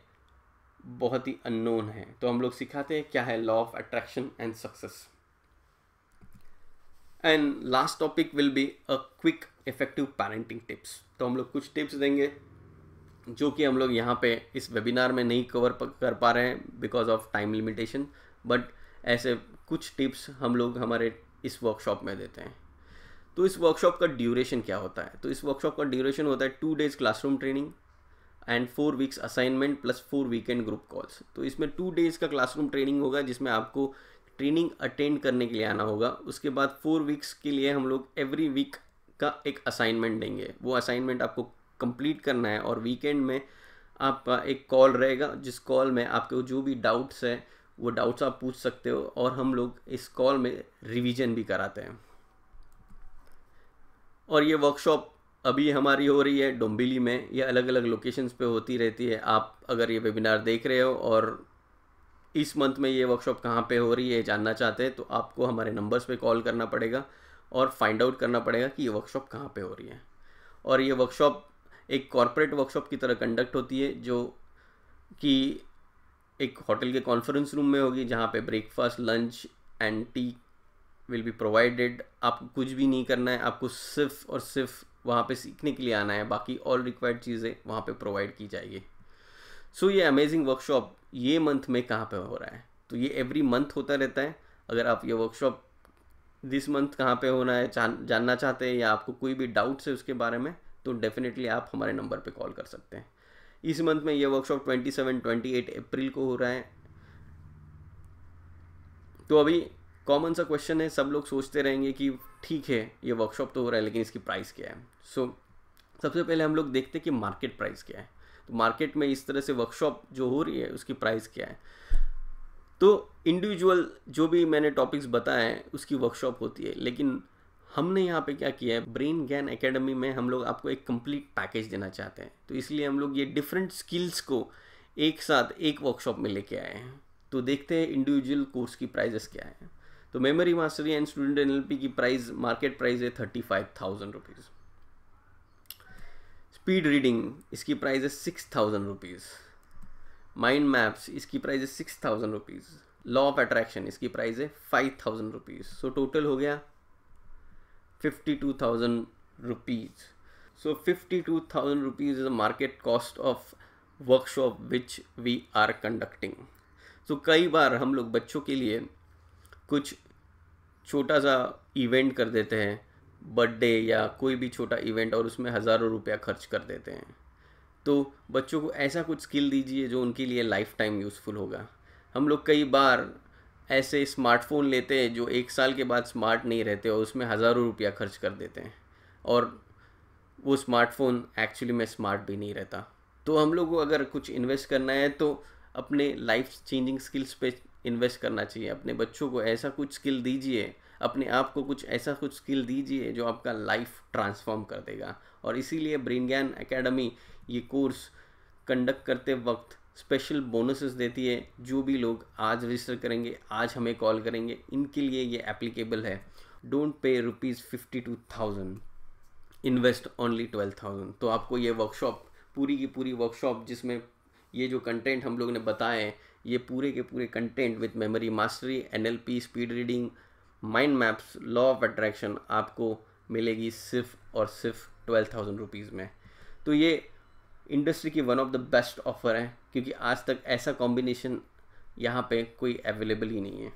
बहुत ही अननोन है। तो हम लोग सिखाते हैं क्या है law of attraction and success. And last topic will be a quick effective parenting tips. तो हम लोग कुछ टिप्स देंगे जो कि हम लोग यहाँ पे इस वेबिनार में नहीं कवर कर पा रहे हैं because of time limitation, but ऐसे कुछ टिप्स हम लोग हमारे इस वर्कशॉप में देते हैं। तो इस वर्कशॉप का ड्यूरेशन क्या होता है? तो इस वर्कशॉप का ड्यूरेशन होता है 2 days classroom training and 4 weeks assignment plus 4 weekend group calls. तो इसमें 2 days का क्लासरूम ट्रेनिंग होगा जिसमें आपको ट्रेनिंग अटेंड करने के लिए आना होगा। उसके बाद 4 weeks के लिए हम लोग एवरी वीक का एक असाइनमेंट देंगे। वो असाइनमेंट आपको कंप्लीट करना है और वीकेंड में आपका एक कॉल रहेगा जिस कॉल में आपके जो भी डाउट्स है वो डाउट्स आप पूछ सकते हो और हम लोग इस कॉल में रिवीजन भी कराते हैं। और ये वर्कशॉप अभी हमारी हो रही है डोंबिवली में, ये अलग अलग लोकेशंस पे होती रहती है। आप अगर ये वेबिनार देख रहे हो और इस मंथ में ये वर्कशॉप कहाँ पे हो रही है जानना चाहते हैं तो आपको हमारे नंबर्स पे कॉल करना पड़ेगा और फाइंड आउट करना पड़ेगा कि ये वर्कशॉप कहाँ पे हो रही है। और ये वर्कशॉप एक कॉर्पोरेट वर्कशॉप की तरह कंडक्ट होती है जो कि एक होटल के कॉन्फ्रेंस रूम में होगी जहाँ पे breakfast, lunch and T will be provided. आपको कुछ भी नहीं करना है, आपको सिर्फ और सिर्फ वहाँ पे सीखने के लिए आना है। बाकी ऑल रिक्वायर्ड चीज़ें वहाँ पे प्रोवाइड की जाएगी। सो ये अमेजिंग वर्कशॉप ये मंथ में कहाँ पे हो रहा है? तो ये एवरी मंथ होता रहता है। अगर आप ये वर्कशॉप दिस मंथ कहाँ पे होना है जानना चाहते हैं या आपको कोई भी डाउट्स है उसके बारे में तो डेफिनेटली आप हमारे नंबर पे कॉल कर सकते हैं। इस मंथ में ये वर्कशॉप 27-28 अप्रैल को हो रहा है। तो अभी कॉमन सा क्वेश्चन है, सब लोग सोचते रहेंगे कि ठीक है ये वर्कशॉप तो हो रहा है लेकिन इसकी प्राइस क्या है। सो सबसे पहले हम लोग देखते हैं कि मार्केट प्राइस क्या है। तो मार्केट में इस तरह से वर्कशॉप जो हो रही है उसकी प्राइस क्या है। तो इंडिविजुअल जो भी मैंने टॉपिक्स बताए हैं उसकी वर्कशॉप होती है, लेकिन हमने यहाँ पे क्या किया है, ब्रेन ज्ञान एकेडमी में हम लोग आपको एक कंप्लीट पैकेज देना चाहते हैं। तो इसलिए हम लोग ये डिफरेंट स्किल्स को एक साथ एक वर्कशॉप में लेके आए हैं। तो देखते हैं इंडिविजुअल कोर्स की प्राइजेस क्या है। तो memory mastery and student NLP की प्राइस मार्केट प्राइस है 35,000 रुपीज़। स्पीड रीडिंग इसकी प्राइस है 6,000 रुपीज़। माइंड मैप्स इसकी प्राइस है 6,000 रुपीज़। लॉ ऑफ अट्रैक्शन इसकी प्राइस है 5,000 रुपीज़। सो टोटल हो गया 52,000 rupees. So 52,000 rupees is the market cost of workshop which we are conducting. So कई बार हम लोग बच्चों के लिए कुछ छोटा सा इवेंट कर देते हैं, बर्थडे या कोई भी छोटा इवेंट, और उसमें हज़ारों रुपया खर्च कर देते हैं। तो बच्चों को ऐसा कुछ स्किल दीजिए जो उनके लिए लाइफ टाइम यूज़फुल होगा। हम लोग कई बार ऐसे स्मार्टफोन लेते हैं जो 1 साल के बाद स्मार्ट नहीं रहते और उसमें हज़ारों रुपया खर्च कर देते हैं और वो स्मार्टफोन एक्चुअली में स्मार्ट भी नहीं रहता। तो हम लोग को अगर कुछ इन्वेस्ट करना है तो अपने लाइफ चेंजिंग स्किल्स पे इन्वेस्ट करना चाहिए। अपने बच्चों को ऐसा कुछ स्किल दीजिए, अपने आप को कुछ ऐसा कुछ स्किल दीजिए जो आपका लाइफ ट्रांसफॉर्म कर देगा। और इसीलिए ब्रेन ज्ञान एकेडमी ये कोर्स कंडक्ट करते वक्त स्पेशल बोनसेस देती है। जो भी लोग आज रजिस्टर करेंगे, आज हमें कॉल करेंगे, इनके लिए ये एप्लीकेबल है। Don't pay ₹52,000, invest only 12,000। तो आपको ये वर्कशॉप, पूरी की पूरी वर्कशॉप, जिसमें ये जो कंटेंट हम लोग ने बताए हैं, ये पूरे के पूरे content with memory mastery, NLP, speed reading, mind maps, law of attraction आपको मिलेगी सिर्फ और सिर्फ 12,000 रुपीज़ में। तो ये इंडस्ट्री की one of the best offer है, क्योंकि आज तक ऐसा कॉम्बिनेशन यहाँ पे कोई अवेलेबल ही नहीं है।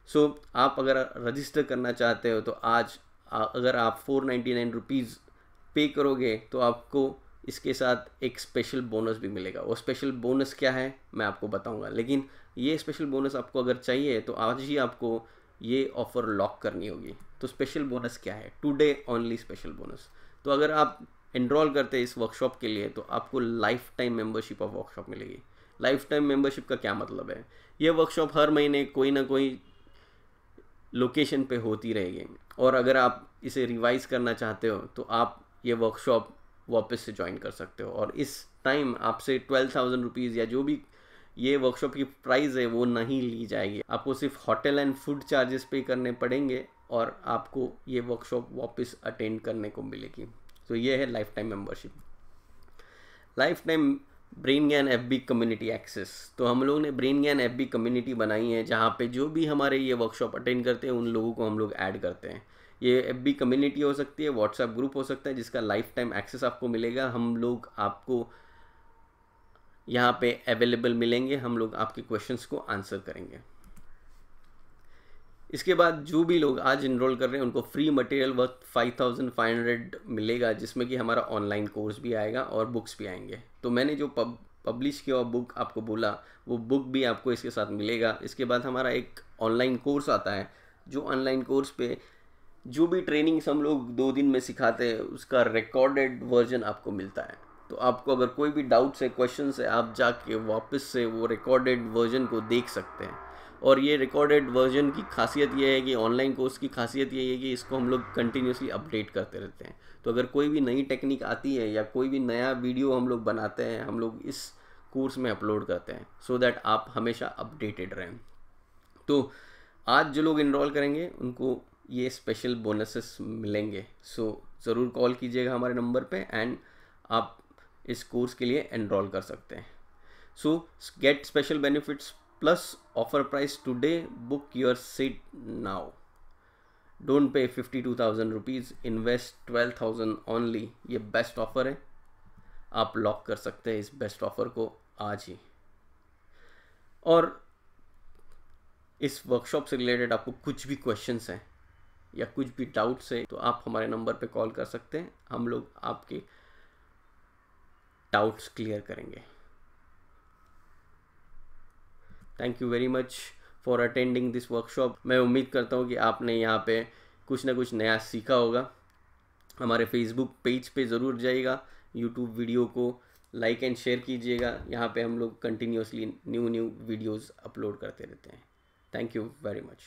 सो आप अगर रजिस्टर करना चाहते हो तो आज अगर आप 499 रुपीज़ पे करोगे तो आपको इसके साथ एक स्पेशल बोनस भी मिलेगा। वो स्पेशल बोनस क्या है मैं आपको बताऊंगा, लेकिन ये स्पेशल बोनस आपको अगर चाहिए तो आज ही आपको ये ऑफ़र लॉक करनी होगी। तो स्पेशल बोनस क्या है? Today only special bonus. तो अगर आप एनरोल करते हैं इस वर्कशॉप के लिए तो आपको life time membership of workshop मिलेगी। लाइफ टाइम मेंबरशिप का क्या मतलब है? ये वर्कशॉप हर महीने कोई ना कोई लोकेशन पे होती रहेगी, और अगर आप इसे रिवाइज करना चाहते हो तो आप ये वर्कशॉप वापस से ज्वाइन कर सकते हो। और इस टाइम आपसे 12,000 रुपीज़ या जो भी ये वर्कशॉप की प्राइस है वो नहीं ली जाएगी। आपको सिर्फ होटल एंड फूड चार्जेस पे करने पड़ेंगे और आपको ये वर्कशॉप वापस अटेंड करने को मिलेगी। तो ये है life time membership. Life time brain ज्ञान FB कम्युनिटी एक्सेस। तो हम लोग ने ब्रेन ज्ञान FB कम्युनिटी बनाई है, जहाँ पे जो भी हमारे ये वर्कशॉप अटेंड करते हैं उन लोगों को हम लोग ऐड करते हैं। ये FB कम्युनिटी हो सकती है, व्हाट्सएप ग्रुप हो सकता है, जिसका लाइफ टाइम एक्सेस आपको मिलेगा। हम लोग आपको यहाँ पे अवेलेबल मिलेंगे, हम लोग आपके क्वेश्चंस को आंसर करेंगे। इसके बाद जो भी लोग आज इनरोल कर रहे हैं उनको फ्री मटेरियल वर्थ 5,500 मिलेगा, जिसमें कि हमारा ऑनलाइन कोर्स भी आएगा और बुक्स भी आएंगे। तो मैंने जो पब्लिश किया हुआ बुक आपको बोला, वो बुक भी आपको इसके साथ मिलेगा। इसके बाद हमारा एक ऑनलाइन कोर्स आता है, जो ऑनलाइन कोर्स पे जो भी ट्रेनिंग्स हम लोग 2 दिन में सिखाते हैं उसका रिकॉर्डेड वर्जन आपको मिलता है। तो आपको अगर कोई भी डाउट्स है, क्वेश्चन है, आप जाके वापस से वो रिकॉर्डेड वर्जन को देख सकते हैं। और ये रिकॉर्डेड वर्जन की खासियत ये है कि ऑनलाइन कोर्स की खासियत ये है कि इसको हम लोग कंटिन्यूसली अपडेट करते रहते हैं। तो अगर कोई भी नई टेक्निक आती है या कोई भी नया वीडियो हम लोग बनाते हैं, हम लोग इस कोर्स में अपलोड करते हैं, सो दैट आप हमेशा अपडेटेड रहें। तो आज जो लोग इनरोल करेंगे उनको ये स्पेशल बोनसेस मिलेंगे। सो ज़रूर कॉल कीजिएगा हमारे नंबर पे एंड आप इस कोर्स के लिए एनरोल कर सकते हैं। सो gate special benefits plus offer price today, book your seat now. Don't pay 52,000 rupees, invest 12,000 only। ये बेस्ट ऑफर है, आप लॉक कर सकते हैं इस बेस्ट ऑफर को आज ही। और इस वर्कशॉप से रिलेटेड आपको कुछ भी क्वेश्चंस हैं या कुछ भी डाउट्स है तो आप हमारे नंबर पे कॉल कर सकते हैं, हम लोग आपके डाउट्स क्लियर करेंगे। Thank you very much for attending this workshop. मैं उम्मीद करता हूँ कि आपने यहाँ पे कुछ ना कुछ नया सीखा होगा। हमारे फेसबुक पेज पे ज़रूर जाइएगा, यूट्यूब वीडियो को लाइक एंड शेयर कीजिएगा। यहाँ पे हम लोग कंटिन्यूसली न्यू वीडियोज़ अपलोड करते रहते हैं। Thank you very much.